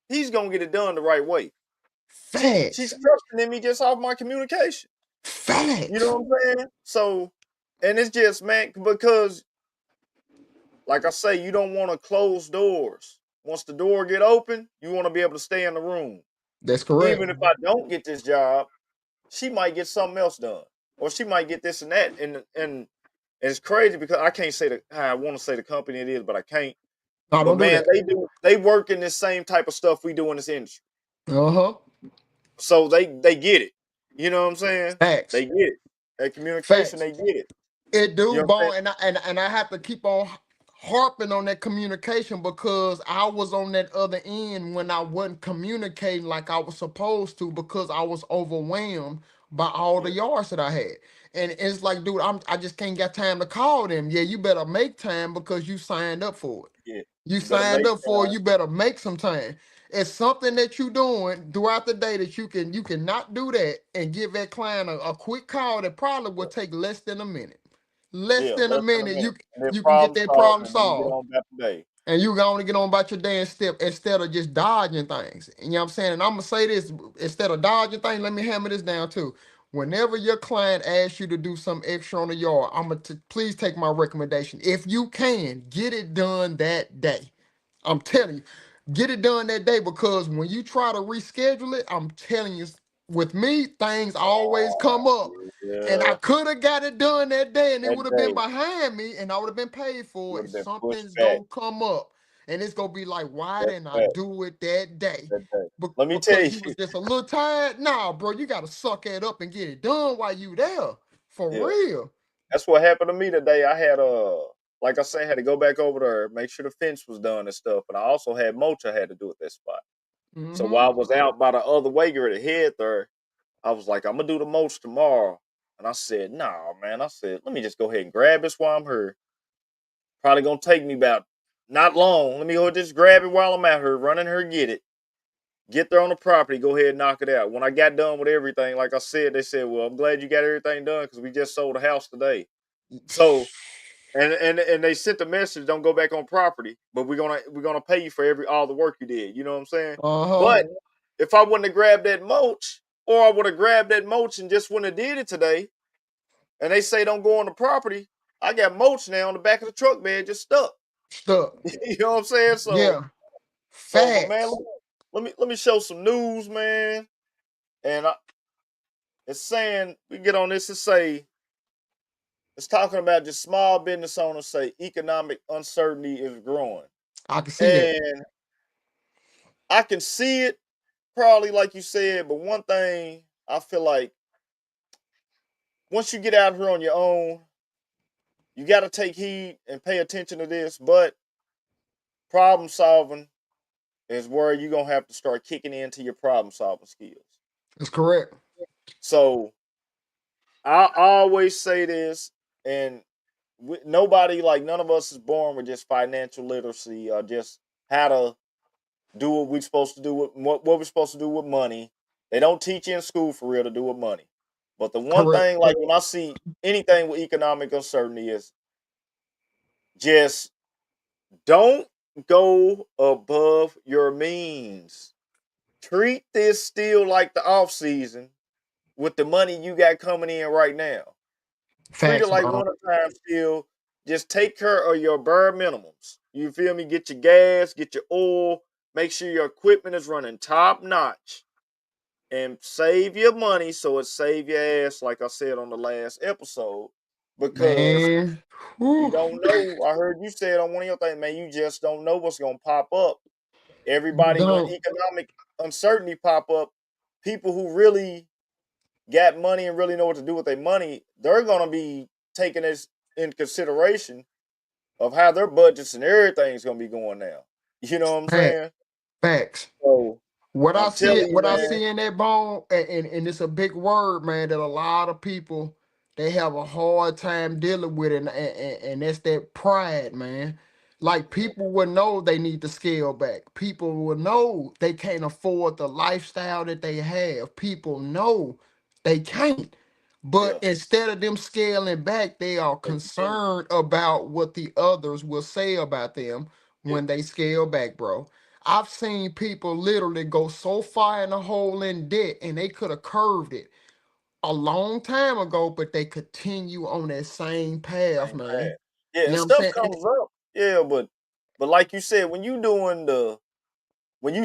he's gonna get it done the right way. She's Facts. trusting in me just off my communication. You Facts. know what I'm saying? So, and it's just, man, because like I say, you don't want to close doors. Once the door get open, you want to be able to stay in the room. That's correct. Even if I don't get this job, she might get something else done, or she might get this and that. And it's crazy because I can't say I want to say the company it is, but I can't. No, But don't do man, that. they work in this same type of stuff we do in this industry. Uh-huh. So they get it. You know what I'm saying? Facts. They get it. That communication, Facts. they get it. It You do, know what I'm Bone, and I have to keep on harping on that communication because I was on that other end when I wasn't communicating like I was supposed to because I was overwhelmed by all the saying? yards that I had. And it's like, dude, I just can't get time to call them. Yeah, you better make time because you signed up for it. Yeah. Yeah. You You better signed make up for it, time. you better make some time. It's something that you doing throughout the day that you can not do that and give that client a quick call that probably will take less than a minute. Less Yeah, than a less than a minute, minute. And then you can get problem that solved problem and then get solved. on about the day. And you going to get on about your damn step instead of just dodging things. And you know what I'm saying? And I'm gonna say this instead of dodging things, let me hammer this down too. Whenever your client asks you to do some extra on the yard, please take my recommendation. If you can, get it done that day. I'm telling you, get it done that day because when you try to reschedule it, I'm telling you, with me, things always come up. And I Yeah. could have got it done that day and it That would have been day behind me and I would have been paid for would it. have been pushed Something's back. gonna come up and it's gonna be like, why That's didn't I fact. do it that day? That day. Let me tell Because you. you was just a little tired. Nah, bro, you gotta suck it up and get it done while you there. For Yeah. real. That's what happened to me today. I had like I said, I had to go back over there, make sure the fence was done and stuff. And I also had mulch I had to do at that spot. So Mm-hmm. while I was out by the other way, to head there, I was like, I'm gonna do the mulch tomorrow. And I said, nah, man. I said, let me just go ahead and grab this while I'm here. Probably gonna take me about not long. Let me go just grab it while I'm out here, running her, get it. Get there on the property, go ahead and knock it out. When I got done with everything, like I said, they said, "Well, I'm glad you got everything done because we just sold a house today." So, and they sent the message, "Don't go back on property, but we're gonna pay you for all the work you did." You know what I'm saying? Uh-huh. But if I wouldn't have grabbed that mulch, or I would have grabbed that mulch and just wouldn't have did it today, and they say don't go on the property, I got mulch now on the back of the truck bed just stuck. Stuck. You know what I'm saying? Yeah. But man, Facts. let me show some news, man. And it's saying we get on this and say it's talking about just small business owners say economic uncertainty is growing. I can see that. And I can see it probably like you said, but one thing I feel like once you get out here on your own, you got to take heed and pay attention to this. But problem solving is where you're going to have to start kicking into your problem solving skills. That's correct. So I always say this, and nobody, like none of us is born with just financial literacy or just how to do what we're supposed to do with what we're supposed to do with money. They don't teach you in school for real to do with money. But the one Correct. thing, like when I see anything with economic uncertainty, is just don't go above your means. Treat this still like the off season with the money you got coming in right now. Treat it Facts, like bro. wintertime still. Just take care of your bare minimums. You feel me? Get your gas, get your oil, Make sure your equipment is running top notch and save your money so it save your ass, like I said on the last episode, because Man. you Whew. don't know. I heard you said on one of your things, man, you just don't know what's gonna pop up. You Everybody, when don't. economic uncertainty pop up, people who really got money and really know what to do with their money, they're gonna be taking this in consideration of how their budgets and everything's gonna be going now. You know what I'm Fact, saying? facts. So What I I'm see, telling you, what I man. see in that bone, and it's a big word, man, that a lot of people they have a hard time dealing with, and that's that pride, man. Like Yeah, people will know they need to scale back. People will know they can't afford the lifestyle that they have. People know they can't. But yeah, instead of them scaling back, they are they continue. concerned about what the others will say about them Yeah, when they scale back, bro. I've seen people literally go so far in a hole in debt and they could have curved it a long time ago, but they continue on that same path, same man. path. Yeah, You and know what I'm stuff saying? comes up. Yeah, but like you said, when you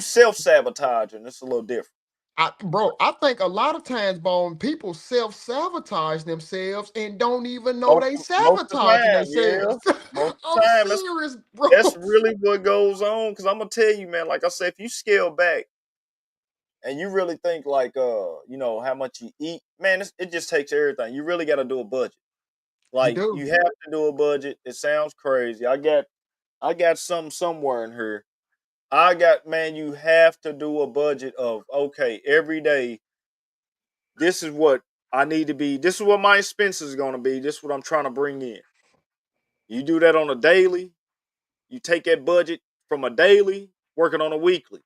self sabotaging, it's a little different. I think a lot of times, Bone, people self-sabotage themselves and don't even know Most they most of the sabotaging time, yeah. themselves. Most of the I'm time, serious, bro. that's really what goes on. Because I'm gonna tell you, man. Like I said, if you scale back and you really think like how much you eat, man, it just takes everything. You really got to do a budget. You Like do. you have to do a budget. It sounds crazy. I got some somewhere in here. Man, you have to do a budget of, okay, every day, this is what I need to be. This is what my expenses are going to be. This is what I'm trying to bring in. You do that on a daily. You take that budget from a daily, working on a weekly.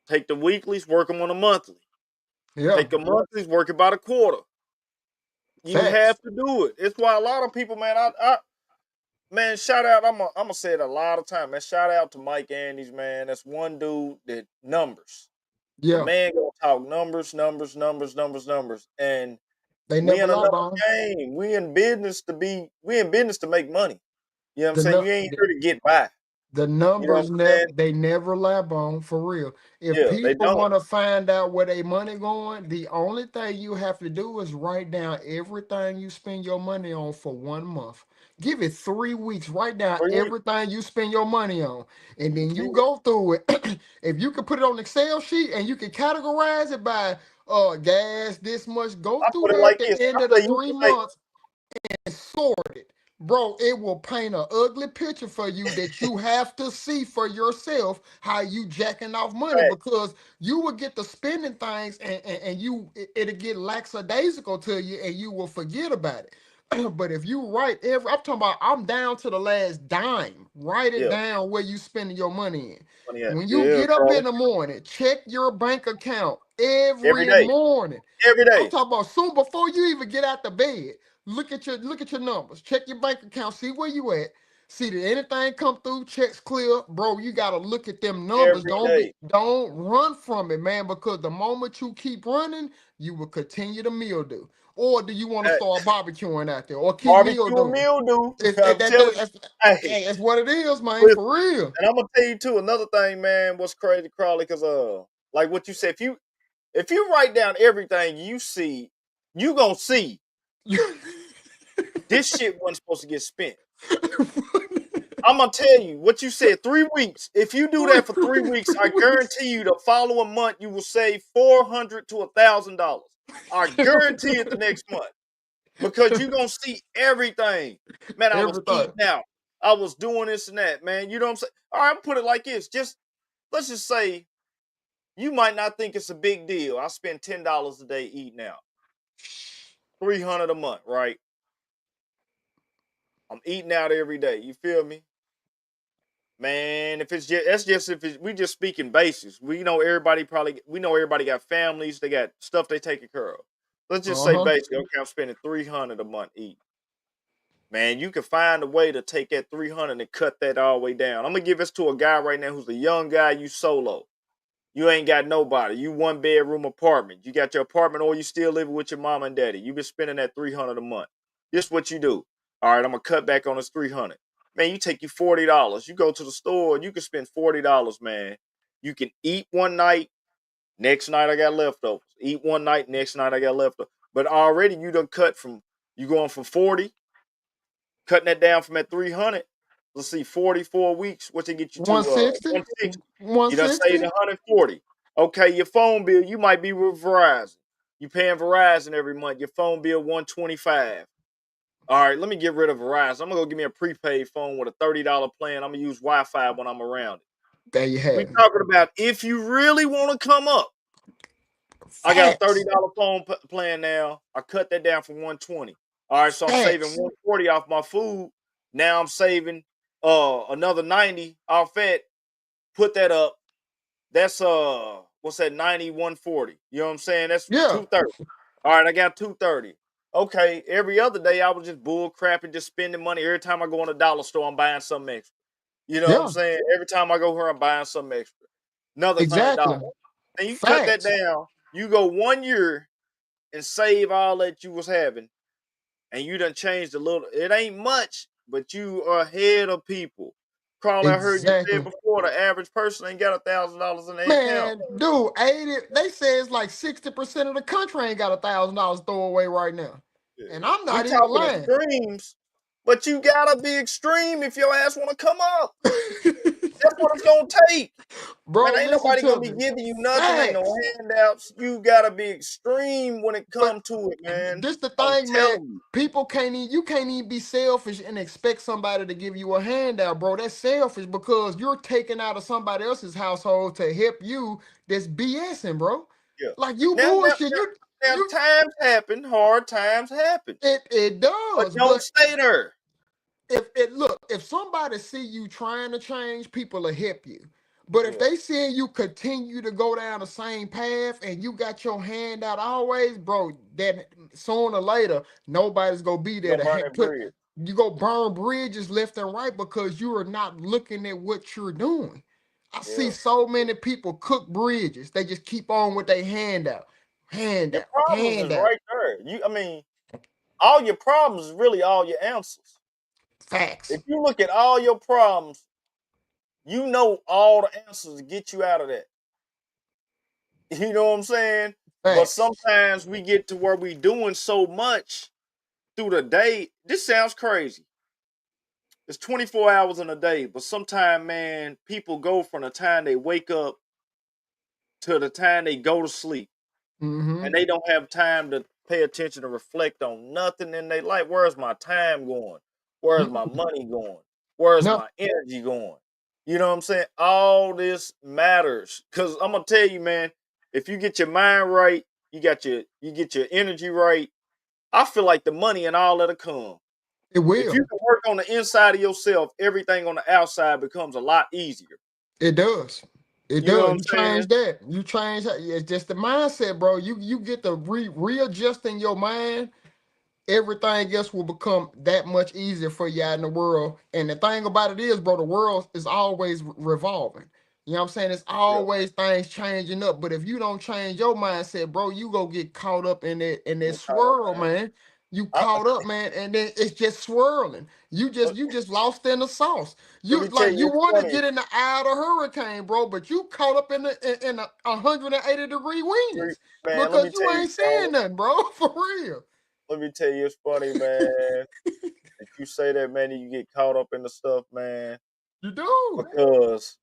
Take the weeklies, work them on a monthly. Yeah. Take the monthlies, work it by the quarter. You Facts. have to do it. It's why a lot of people, man, man, shout out. I'm gonna say it a lot of time, man. Shout out to Mike Andes, man. That's one dude that numbers. The Yeah. man gonna talk numbers, numbers, numbers, numbers, numbers. And They we never in a lie, numbers Bone. game. We in business to make money. You know what I'm The saying? nu- You ain't here to get by. The You know what numbers I'm saying? never lab on for real. If Yeah, they people don't. want to find out where their money going, the only thing you have to do is write down everything you spend your money on for 1 month. Give it 3 weeks. Write down 3 weeks. everything you spend your money on, and then See, you go through it. If you can put it on Excel sheet and you can categorize it by gas this much, go I through put it there at like the this. end I of the say you three can make months sorted, bro, it will paint an ugly picture for you that you have to see for yourself how you jacking off money that. because you will get the spending things and it'll get lackadaisical to you and you will forget about it. But if you write I'm talking about I'm down to the last dime. Write it Yeah, down where you spending your money in. money at. When you Yeah, get up Carla. in the morning, check your bank account Every every day. morning. Every I'm day. talking about soon before you even get out the bed. Look at your numbers. Check your bank account. See where you at. See did anything come through? Checks clear, bro. You gotta look at them numbers. Every Don't day. don't run from it, man. Because the moment you keep running, you will continue to mildew. Or do you want to Hey, start barbecuing out there, or keep barbecue and mildewing? mildew. It's, it, I'm that, telling that, you. that's, Hey, hey, that's what it is, man. listen, For real. and I'm gonna tell you too another thing, man. What's crazy, Crawley? Because like what you said, if you write down everything you see, you gonna see this shit wasn't supposed to get spent. I'm gonna tell you what you said. 3 weeks. If you do that for 3 weeks, I 3 weeks. guarantee you the following month you will save $400 to $1,000. I guarantee it the next month because you're gonna see everything. Man, I was Everything. eating out. I was doing this and that, man. You know what I'm saying? All right, I'm put it like this. Just let's just say you might not think it's a big deal. I spend $10 a day eating out. 300 a month, right? I'm eating out every day. You feel me? Man, if it's just that's just if it's, we just speaking basics. We know everybody got families, they got stuff they taking care of. Let's just say Uh-huh. basically, okay, I'm spending 300 a month eating. Man, you can find a way to take that 300 and cut that all the way down. I'm gonna give this to a guy right now who's a young guy, you solo. You ain't got nobody. You one bedroom apartment. You got your apartment or you still living with your mom and daddy. You been spending that 300 a month. This what you do. All right, I'm gonna cut back on this 300. Man, you take you $40. You go to the store, you can spend $40, man. You can eat one night, next night I got leftovers. Eat one night, next night I got leftovers. But already you done cut from you going from 40, cutting that down from at 300. Let's see, 44 weeks. What's it get you to? 160? 160. You done saved 160? 140. Okay, your phone bill, you might be with Verizon. You paying Verizon every month. Your phone bill 125. All right, let me get rid of Verizon. I'm gonna go give me a prepaid phone with a $30 plan. I'm gonna use Wi-Fi when I'm around it. There you We have it. talking about if you really want to come up. I got a Facts. $30 phone plan now. I cut that down from 120. All right, so I'm saving Facts. 140 off my food. Now I'm saving another 90 off that. Put that up. That's what's that 90 140. You know what I'm saying? That's Yeah. 230. All right, I got 230. Okay, every other day I was just bull crapping, just spending money. Every time I go in a dollar store, I'm buying something extra. You know what I'm Yeah. saying? Every time I go here, I'm buying something extra. Another $100. Exactly. And you cut that Facts. down, you go 1 year and save all that you was having, and you done changed a little. It ain't much, but you are ahead of people. Carl, I heard you say Exactly. before, the average person ain't got $1,000 in their account. Man, dude, 80, they say it's like 60% of the country ain't got $1,000 throwaway right now. Yeah. And I'm We not even talking lying. extremes, but you gotta be extreme if your ass wanna come up. That's what it's gonna take. Man, Bro, ain't listen nobody to gonna be me. giving you nothing. Ain't no Facts. handouts. You gotta be extreme when it But come to it, man. this the I'm thing, man. telling you. People can't even you can't even be selfish and expect somebody to give you a handout, bro. That's selfish because you're taking out of somebody else's household to help you. That's BSing, bro. Yeah. Like you Now, now, bullshit. now, now, You times happen. Hard times happen, it but does, don't but stay there. if somebody see you trying to change, people will help you. But if Yeah. they see you continue to go down the same path and you got your hand out always, bro, that sooner or later nobody's gonna be You there gonna to burn help that put bridge. you go burn bridges left and right because you are not looking at what you're doing. I see Yeah. so many people cook bridges. They just keep on with their Your handout, problems is handout. right there. I mean, all your problems is really all your answers. Facts, If you look at all your problems, you know all the answers to get you out of that. You know what I'm saying? But facts. sometimes we get to where we doing so much through the day. This sounds crazy. It's 24 hours in a day, but sometimes, man, people go from the time they wake up to the time they go to sleep, and Mm-hmm. they don't have time to pay attention to reflect on nothing in their life. Where's my time going? Where's my money going? Where's No, my energy going? You know what I'm saying? All this matters. Cause I'm gonna tell you, man, if you get your mind right, you get your energy right. I feel like the money and all that'll come. it If will. you can work on the inside of yourself, everything on the outside becomes a lot easier. It does. It You know what does. I'm You saying? change that. You change that. It's just the mindset, bro. You get to readjusting your mind, everything else will become that much easier for you out in the world. And the thing about it is, bro, the world is always revolving. You know what I'm saying? It's Yeah. always things changing up. But if you don't change your mindset, bro, you go get caught up in that Get caught up, swirl, man. man. You I, caught up, man, and then it's just swirling. let, You just lost in the sauce. let You me tell like you, you it's want to funny. get in the eye of the hurricane, bro, but you caught up in a 180-degree winds Man, let me because tell you you, ain't seeing Carla. nothing, bro. For real. Let me tell you, it's funny, man. That you say that, man, and you get caught up in the stuff, man. You do. Because,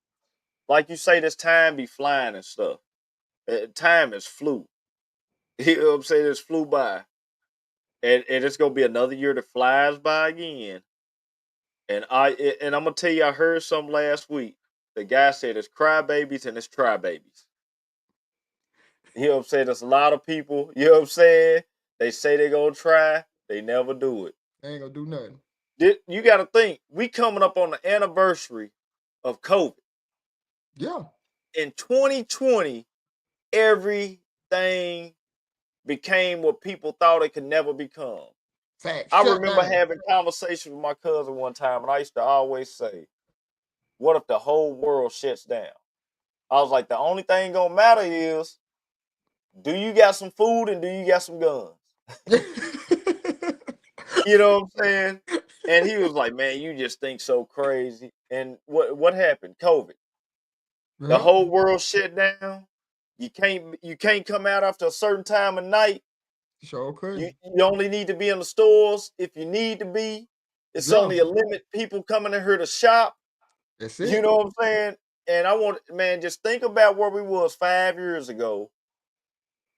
like you say, this time be flying and stuff. Time is flew. You know what I'm saying? It's flew by. And it's gonna be another year that flies by again. And I'm gonna tell you, I heard some last week. The guy said it's crybabies and it's try babies. You know what I'm saying? There's a lot of people, you know what I'm saying? They say they're gonna try, they never do it. They ain't gonna do nothing. You gotta think, we coming up on the anniversary of COVID. Yeah. In 2020, everything became what people thought it could never become. Fact. I Shut remember down. having conversations with my cousin one time, and I used to always say, what if the whole world shuts down? I was like, the only thing gonna matter is, do you got some food and do you got some guns? You know what I'm saying? And he was like, man, you just think so crazy. And what happened? COVID. The Yep. whole world shut down. You can't come out after a certain time of night. Sure You couldn't. you only need to be in the stores if you need to be. It's Yeah. only a limit people coming in here to shop. That's You it. know what I'm saying? And I want man, just think about where we was 5 years ago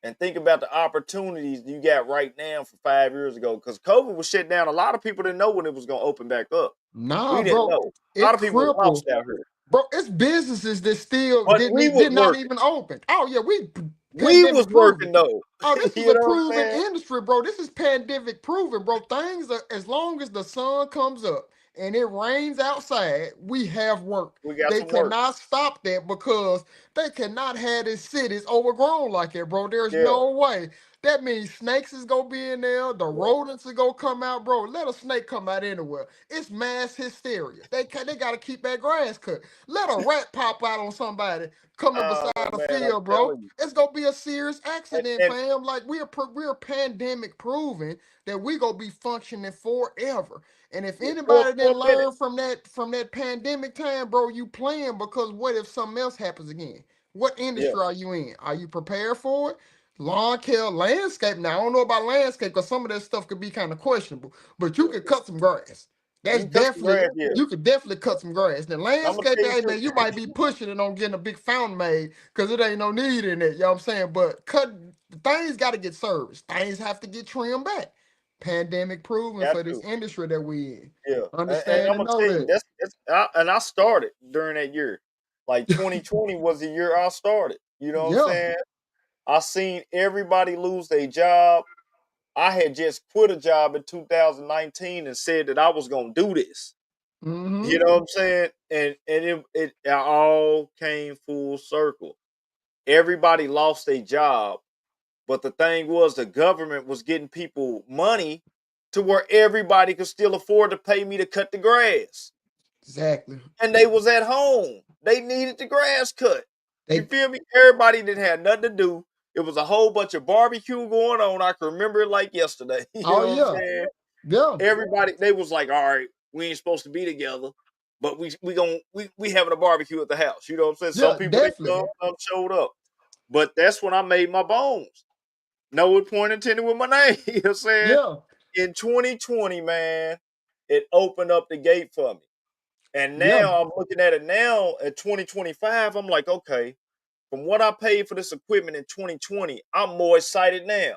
and think about the opportunities you got right now for 5 years ago. Because COVID was shut down. A lot of people didn't know when it was gonna open back up. Nah, We didn't bro. know. A lot It of people was crippled. lost out here. Bro, it's businesses that still But we was did not working. even open. Oh yeah, we We was pandemic proven. working though. Oh, this is You a know what I'm proven saying? industry, bro. This is pandemic proven, bro. Things are, as long as the sun comes up and it rains outside, we have work. We got They some work. cannot stop that because they cannot have these cities overgrown like that, bro. There's Yeah. no way. That means snakes is gonna be in there, the Yeah. rodents are gonna come out, bro. Let a snake come out anywhere. It's mass hysteria. They gotta keep that grass cut. Let a rat pop out on somebody coming beside Oh the man, I'm field, bro. telling you. It's gonna be a serious And, accident, and fam. Like we're pandemic proven that we gonna be functioning forever. And if yeah, for anybody for didn't a minute. learn from that pandemic time, bro, you playing because what if something else happens again? What Yeah. industry are you in? Are you prepared for it? Lawn care, landscape. Now I don't know about landscape because some of that stuff could be kind of questionable, but you Yeah. could cut some grass. You That's can cut some definitely grass here. you could definitely cut some grass. Now And I'm gonna tell landscaping, you hey too. man, you might be pushing it on getting a big fountain made because it ain't no need in it. You know what I'm saying? But cut things got to get serviced. Things have to get trimmed back. Pandemic proven Got for this to. industry that we in. Yeah. And Understand I'm and gonna know tell you, that. and I started during that year. Like 2020 was the year I started. You know what I'm Yeah. saying? I seen everybody lose their job. I had just quit a job in 2019 and said that I was gonna do this. You Mm-hmm. know what I'm saying? And it all came full circle. Everybody lost their job, but the thing was the government was getting people money to where everybody could still afford to pay me to cut the grass. Exactly. And they was at home. They needed the grass cut. You They. feel me? Everybody didn't have nothing to do. It was a whole bunch of barbecue going on. I can remember it like yesterday. You Oh know what I'm yeah. saying? Yeah. Everybody they was like, all right, we ain't supposed to be together, but we having a barbecue at the house. You know what I'm saying? Some Yeah. people they Definitely. some showed up. But that's when I made my bones. No point intended with my name. You know what I'm saying? Yeah. In 2020, man, it opened up the gate for me. And Yeah. now I'm looking at it now at 2025. I'm like, okay, from what I paid for this equipment in 2020, I'm more excited now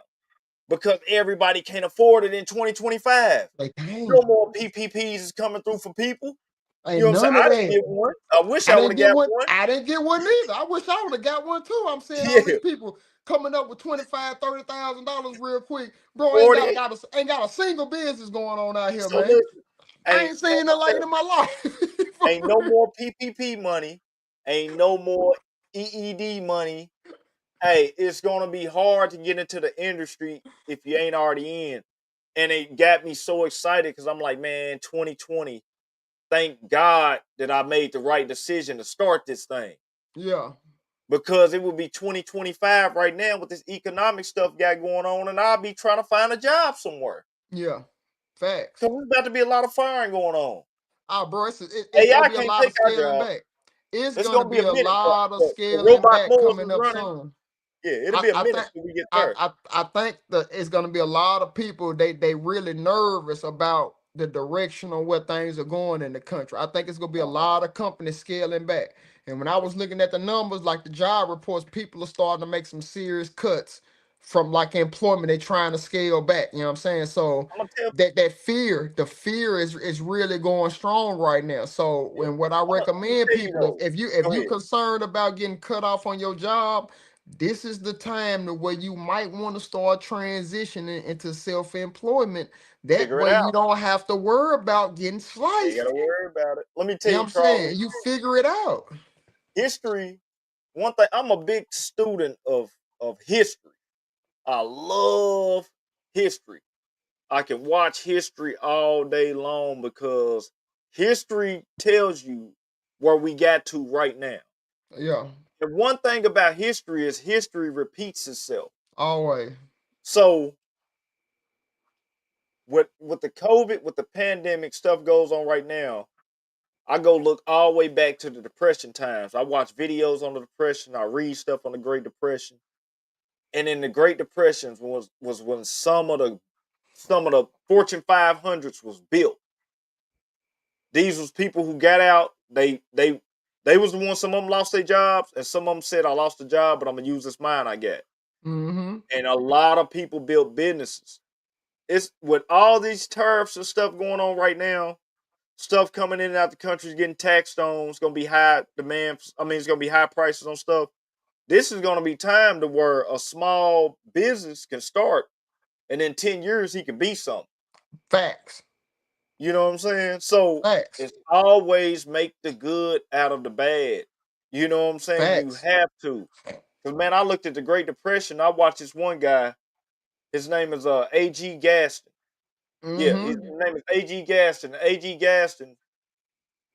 because everybody can't afford it in 2025. They No can't. more PPPs is coming through for people. You Ain't know what I'm saying? none of I didn't that. get one. I wish I I would didn't have get got one. one. I didn't get one either. I wish I would have got one too. I'm seeing all these Yeah, people coming up with $25,000, $30,000 real quick. Bro, 40. ain't got a single business going on out here, So man. listen, I ain't ain't seen nothing like it in my life. ain't no more PPP money. Ain't no more EED money. Hey, it's gonna be hard to get into the industry if you ain't already in. And it got me so excited because I'm like, man, 2020. Thank God that I made the right decision to start this thing Yeah, because it would be 2025 right now with this economic stuff got going on, and I'll be trying to find a job somewhere. yeah. Facts. Cause there's about to be a lot of firing going on. Ah, bro, it's gonna AI be a can't lot take of our scaling job. back. It's It's gonna gonna be be a a minute for lot of the scaling robot back mowers coming is up running. soon. Yeah, it'll be a I minute think till we get there. I think that it's gonna be a lot of people they really nervous about the direction on where things are going in the country. I think it's gonna be a Uh-huh. lot of companies scaling back. And when I was looking at the numbers, like the job reports, people are starting to make some serious cuts from like employment. They're trying to scale back. You know what I'm saying? So I'm gonna tell. that fear, the fear is really going strong right now. So Yeah, when what I I'm gonna recommend tell you people, though. if Go you ahead. concerned about getting cut off on your job, this is the time to where you might want to start transitioning into self-employment. That Figure it way you out. don't have to worry about getting You ain't gotta sliced. worry about it. Let me You tell know what you, I'm saying? Charlie. You figure it out. History. One thing. I'm a big student of history. I love history. I can watch history all day long because history tells you where we got to right now. Yeah, And one thing about history is history repeats itself. always. So with the COVID, with the pandemic stuff goes on right now, I go look all the way back to the Depression times. I watch videos on the Depression. I read stuff on the Great Depression. And in the Great Depression was when some of the Fortune 500s was built. These was people who got out. They was the ones. Some of them lost their jobs, and some of them said, "I lost the job, but I'm gonna use this mine I got." Mm-hmm. And a lot of people built businesses. It's with all these tariffs and stuff going on right now. Stuff coming in and out the country is getting taxed on. It's gonna be high demand. I mean, it's gonna be high prices on stuff. This is gonna be time to where a small business can start, and in 10 years he can be something. Facts. You know what I'm saying? So Facts. it's always make the good out of the bad. You know what I'm saying? You Facts. have to. Cause man, I looked at the Great Depression. I watched this one guy. His name is A.G. Gaston. Yeah, his Mm-hmm. name is A.G. Gaston. A.G. Gaston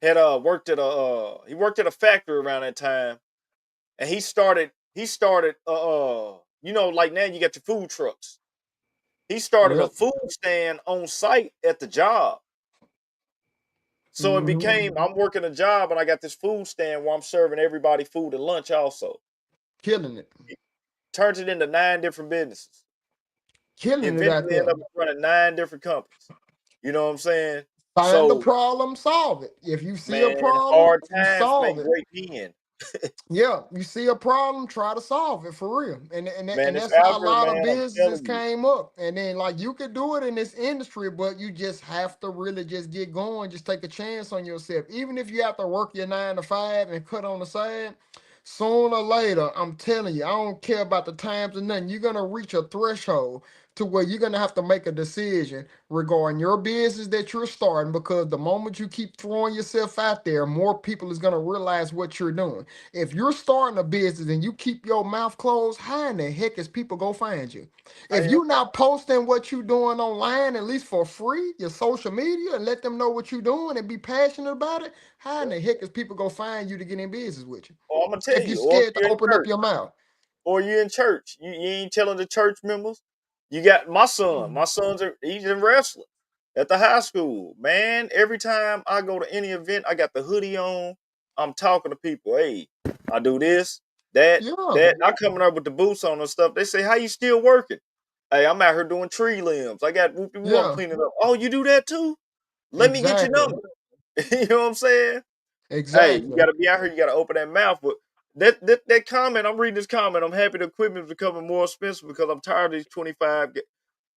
had worked at a factory around that time, and he started like now you got your food trucks. He started a Yep. food stand on site at the job. So it Mm-hmm. became I'm working a job and I got this food stand where I'm serving everybody food and lunch also. Killing it. Turns it into 9 different businesses. Killing it out Eventually end there. up running 9 different companies. You know what I'm saying? Find the So problem, solve it. If you see a man, problem, hard you times solve make it. great men. Yeah, you see a problem, try to solve it for real. And Man, it's that's how out a there, lot of man. I'm businesses telling you. came up. And then like you could do it in this industry, but you just have to really just get going, just take a chance on yourself. Even if you have to work your 9 to 5 and cut on the side, sooner or later, I'm telling you, I don't care about the times or nothing. You're gonna reach a threshold to where you're gonna have to make a decision regarding your business that you're starting, because the moment you keep throwing yourself out there, more people is gonna realize what you're doing. If you're starting a business and you keep your mouth closed, how in the heck is people go find you? I If ain't no you're not posting what you're doing online, at least for free, your social media, and let them know what you're doing and be passionate about it, how in the heck is people go find you to get in business with you? or I'm gonna tell If you're you, or if scared to you're in open up church. your mouth. Or you in church. You ain't telling the church members. You got my son. My son's he's in wrestling at the high school. Man, every time I go to any event, I got the hoodie on. I'm talking to people. Hey, I do this, that, Yeah, that. I coming up with the boots on and stuff. They say, "How you still working?" Hey, I'm out here doing tree limbs. I got whoop whoop. I'm yeah, cleaning up. Oh, you do that too? Let me get your exactly. number. You know what I'm saying? Hey, you Exactly. got to be out here. You got to open that mouth. But that comment, I'm reading this comment. I'm happy the equipment is becoming more expensive because I'm tired of these 25.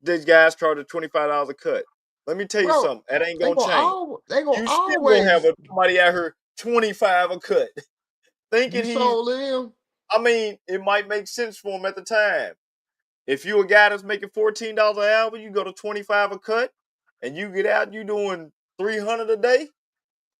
These guys charging $25 a cut. Let me tell you Bro, something. That ain't gonna change. they gonna You still gonna have always somebody out here 25 a cut, you thinking he's. sold in. I mean, it might make sense for him at the time. If you a guy that's making $14 an hour, you go to 25 a cut, and you get out, you doing 300 a day.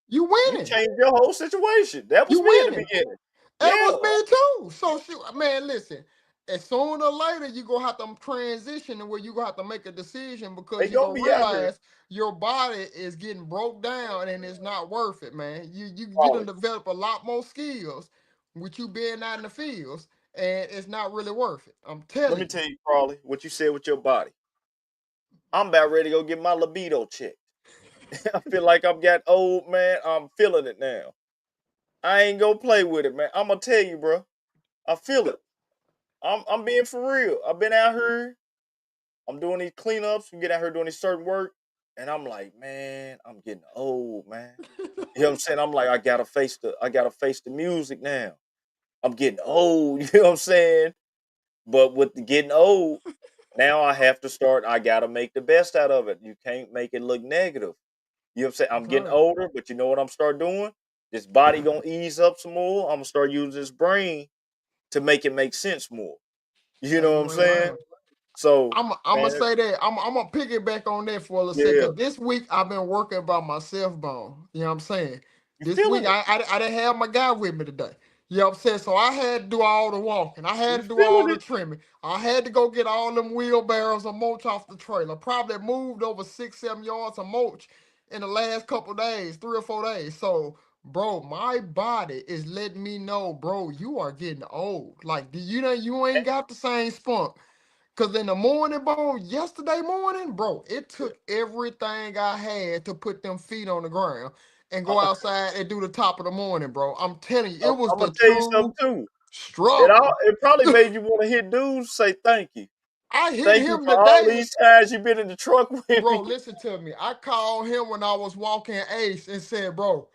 You You winning. change your whole situation. That was You me in the winning. beginning. That Yeah, was me too. So shoot, man, listen. As sooner or later, you gonna have to transition to where you gonna have to make a decision, they because you're gonna gonna be out here. realize your body is getting broke down and it's not worth it, man. You done Probably. develop a lot more skills with you being out in the fields, and it's not really worth it. I'm Let me telling you. tell you, Crawley, what you said with your body. I'm about ready to go get my libido checked. I feel like I'm got old, man. I'm feeling it now. I ain't gonna play with it, man. I'm gonna tell you, bro. I feel it. I'm being for real. I've been out here. I'm doing these cleanups. We get out here doing this certain work, and I'm like, man, I'm getting old, man. You know what I'm saying? I'm like, I gotta face the music now. I'm getting old. You know what I'm saying? But with the getting old, now I have to start. I gotta make the best out of it. You can't make it look negative. You know what I'm saying? I'm That's getting right. older, but you know what I'm start doing? This body gonna ease up some more. I'm gonna start using this brain to make it make sense more. You Hey, know what I'm you ain't saying? lying. So, I'm gonna man, say that I'm gonna piggyback on that for a little yeah, second. This week I've been working about my self bone. You know what I'm saying? you This week feeling it? I didn't have my guy with me today. You know what I'm saying? So I had to do all the walking. I had You to do all feeling the it? trimming. I had to go get all them wheelbarrows of mulch off the trailer. Probably moved over 6, 7 yards of mulch in the last couple days, 3 or 4 days. So, bro, my body is letting me know, bro, you are getting old. Like, you know, you ain't got the same spunk. Cause in the morning, bro, yesterday morning, bro, it Yeah. took everything I had to put them feet on the ground. and go outside and do the top of the morning, bro. I'm telling you, I'm it was gonna the tell you something true too. struggle. It probably made you want to hit dudes say thank you. I hit Thank you him for all today. these times you've been in the truck with Bro, me. listen to me. I called him when I was walking Ace and said, bro,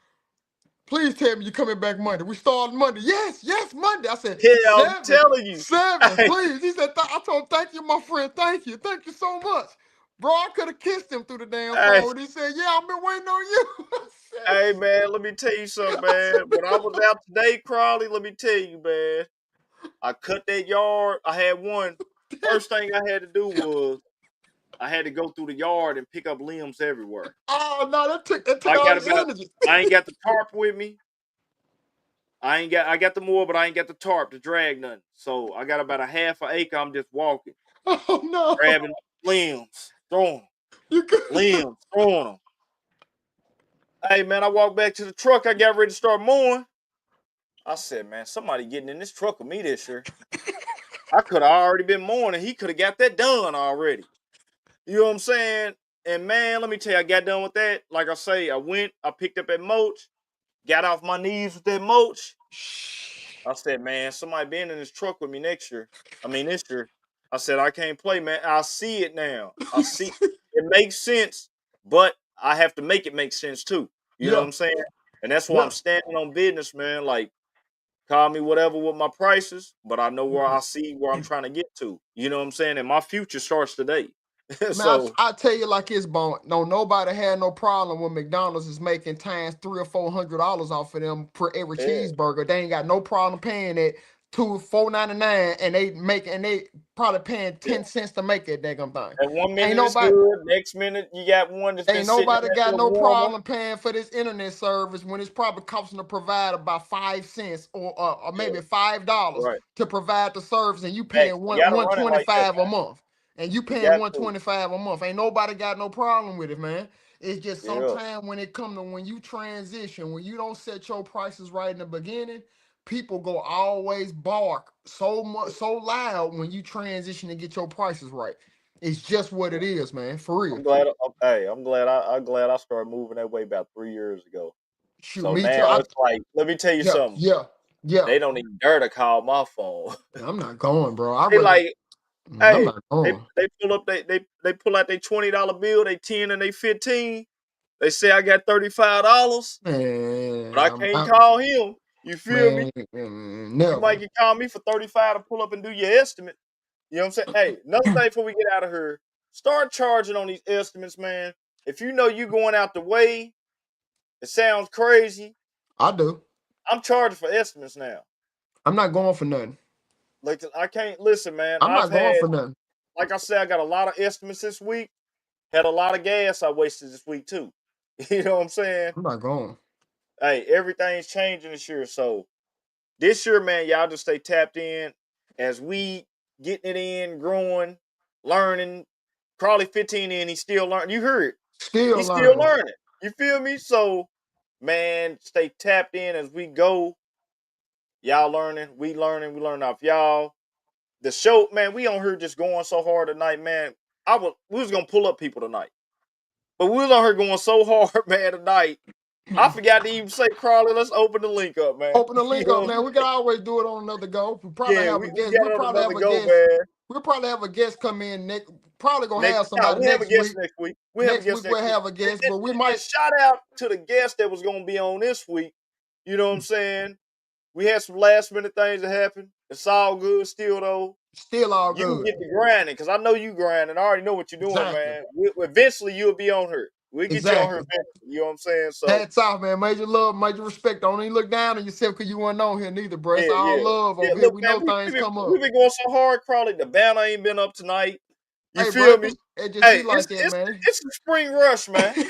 please tell me you're coming back Monday. We started Monday. Yes, yes, Monday. I said, Yeah, I'm seven, telling you. seven, Hey, please. He said, I told him, thank you, my friend. Thank you. Thank you so much. Bro, I could have kissed him through the damn hey, phone. He said, yeah, I've been waiting on you. I hey, said, man, let me tell you something, I man. said, When I was out today, Crawley, let me tell you, man. I cut that yard. I had one. First thing I had to do was I had to go through the yard and pick up limbs everywhere. oh, no, that took I all got his about energy. I ain't got the tarp with me. I got the mower, but I ain't got the tarp to drag nothing. So I got about a half an acre. I'm just walking, Oh, no. grabbing limbs, throwing them, You could. limbs, throwing them. Hey man, I walked back to the truck. I got ready to start mowing. I said, man, somebody getting in this truck with me this year. I could have already been mowing, and he could have got that done already. You know what I'm saying? And man, let me tell you, I got done with that. Like I say, I picked up that mulch, got off my knees with that mulch. I said, man, somebody being in this truck with me next year. I mean, this year. I said, I can't play, man. I see it now. I see it makes sense, but I have to make it make sense too. You know what Yeah, I'm saying? And that's why I'm yeah. standing on business, man. Like, call me whatever with my prices, but I know where I see where I'm trying to get to. You know what I'm saying? And my future starts today. Man, So, I tell you like it's bone. No, nobody had no problem when McDonald's is making times $300 or $400 off of them per every yeah, cheeseburger. They ain't got no problem paying it $4.99, and they probably paying yeah. 10 cents to make that daggum thing. And one Ain't minute it's nobody good, next minute you got one that's been Ain't sitting in nobody there got doing no the warm up. problem paying for this internet service when it's probably costing the provider about 5 cents or Yeah, maybe $5 right. to provide the service, and you paying Facts. You gotta one run it twenty like that, five a man. month, and you You paying got one to. twenty five a month. Ain't nobody got no problem with it, man. It's just Yeah. sometimes when it come to when you transition, when you don't set your prices right in the beginning, people go always bark so much so loud when you transition and get your prices right. It's just what it is, man. For real. I'm glad I started moving that way about 3 years ago. Shoot, So me too. now it's like, let me tell you Yeah, something. yeah, yeah. They don't even dare to call my phone. I'm not going, bro. I They rather. like, I'm hey, not going. they pull up they pull out their $20 bill, they 10 and they 15. They say I got $35, but I can't call him. You feel me? Man, You never. might get call me for 35 to pull up and do your estimate. You know what I'm saying? Hey, another thing before we get out of here, start charging on these estimates, man. If you know you going out the way, it sounds crazy. I do. I'm charging for estimates now. I'm not going for nothing. Like I can't listen, man. I'm not going for nothing. Like I said, I got a lot of estimates this week. Had a lot of gas I wasted this week too. You know what I'm saying? I'm not going. Hey, everything's changing this year. So this year, man, y'all just stay tapped in as we getting it in, growing, learning. Probably 15 in, he's still learning. You heard it. Still He's still learning. learning. You feel me? So, man, stay tapped in as we go. Y'all learning, we learn off y'all. The show, man, we on here just going so hard tonight, man. We was gonna pull up people tonight. But we was on here going so hard, man, tonight. I forgot to even say, Crawley, let's open the link up, man. Open the You link up, know, man. We can always do it on another go. We probably yeah, have a we guest. got We'll it on probably another have a go, guest. man. We'll probably have a guest come in next. Probably gonna Next, have nah, somebody we have a next guest week. next week. We have a Next guest week we'll next week. have a guest, but we And might shout out to the guest that was gonna be on this week. You know what I'm saying? We had some last minute things that happened. It's all good still though. still all You good. get to grinding because I know you grinding. I already know what you're doing, Exactly. man. Eventually you'll be on her. We'll get you on her Exactly. eventually. You know what I'm saying? So Hats off, man. Major love, major respect. Don't even look down on yourself because you weren't on here neither, bro. It's yeah, all yeah. love Yeah, over here. look, We man, know things come we up. been going so hard, Crawley. The banner ain't been up tonight. You Hey, bro, feel me? it just be Hey, like that, man. it's the spring rush, man. You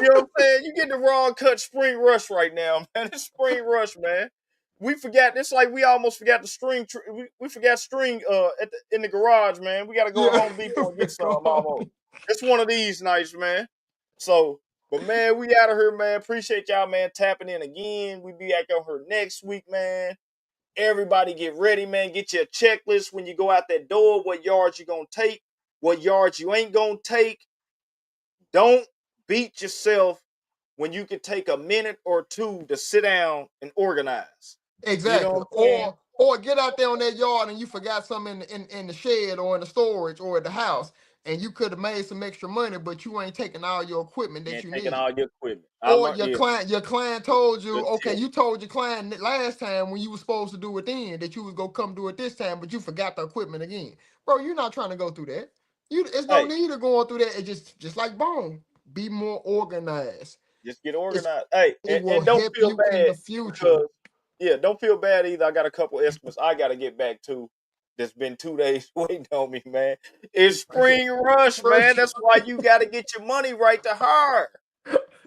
know what I'm saying? You get the raw cut spring rush right now, man. It's spring rush, man. We forgot. It's like we almost forgot the string. We forgot string in the garage, man. We got to go to Yeah. Home Depot and get some Go almost. on. It's one of these nights, man. So, but man, we out of here, man. Appreciate y'all, man, tapping in again. We be back on here next week, man. Everybody get ready, man. Get your checklist when you go out that door. What yards you gonna take? What yards you ain't gonna take? Don't beat yourself when you could take a minute or two to sit down and organize. You know Exactly. what I'm saying? Or get out there on that yard and you forgot something in the shed or in the storage or at the house, and you could have made some extra money, but you ain't taking all your equipment You that ain't you taking need. all your equipment. I Or learned, yeah, your client told you, good okay, tip. you told your client last time when you were supposed to do it then that you was gonna come do it this time, but you forgot the equipment again. Bro, you're not trying to go through that. It's no Hey, need of going through that. It just like bone. Be more organized. just get It's organized. Hey, it will and don't help feel you in bad the future. because yeah, don't feel bad either. I got a couple estimates I gotta get back to. That's been 2 days waiting on me, man. It's spring rush, man. First, That's why you gotta get your money right to hire.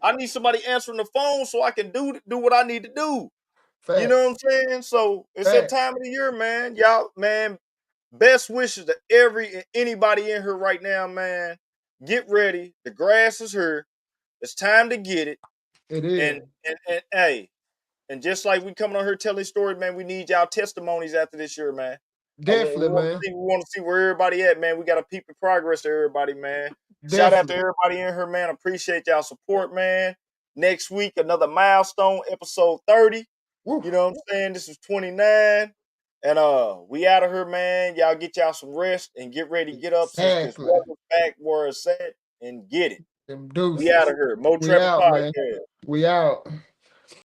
I need somebody answering the phone so I can do what I need to do. You know what facts. I'm saying? So it's that Facts. time of the year, man. Y'all, man, best wishes to every anybody in here right now, man. Get ready. The grass is here. It's time to get it. It And is. and hey, and just like we coming on here telling stories, man, we need y'all testimonies after this year, man. Definitely, man. We want to see where everybody at, man. We got to peep the progress to everybody, man. Shout out to Definitely. everybody in here, man. Appreciate y'all support, man. Next week, another milestone, episode 30. Woo. You know what I'm saying? This is 29. And we out of here, man. Y'all get y'all some rest and get ready to get up since this Exactly. weather's back where it's at and get it. Them We out deuces. of here. Mo We Trappin out, man. Podcast. We out.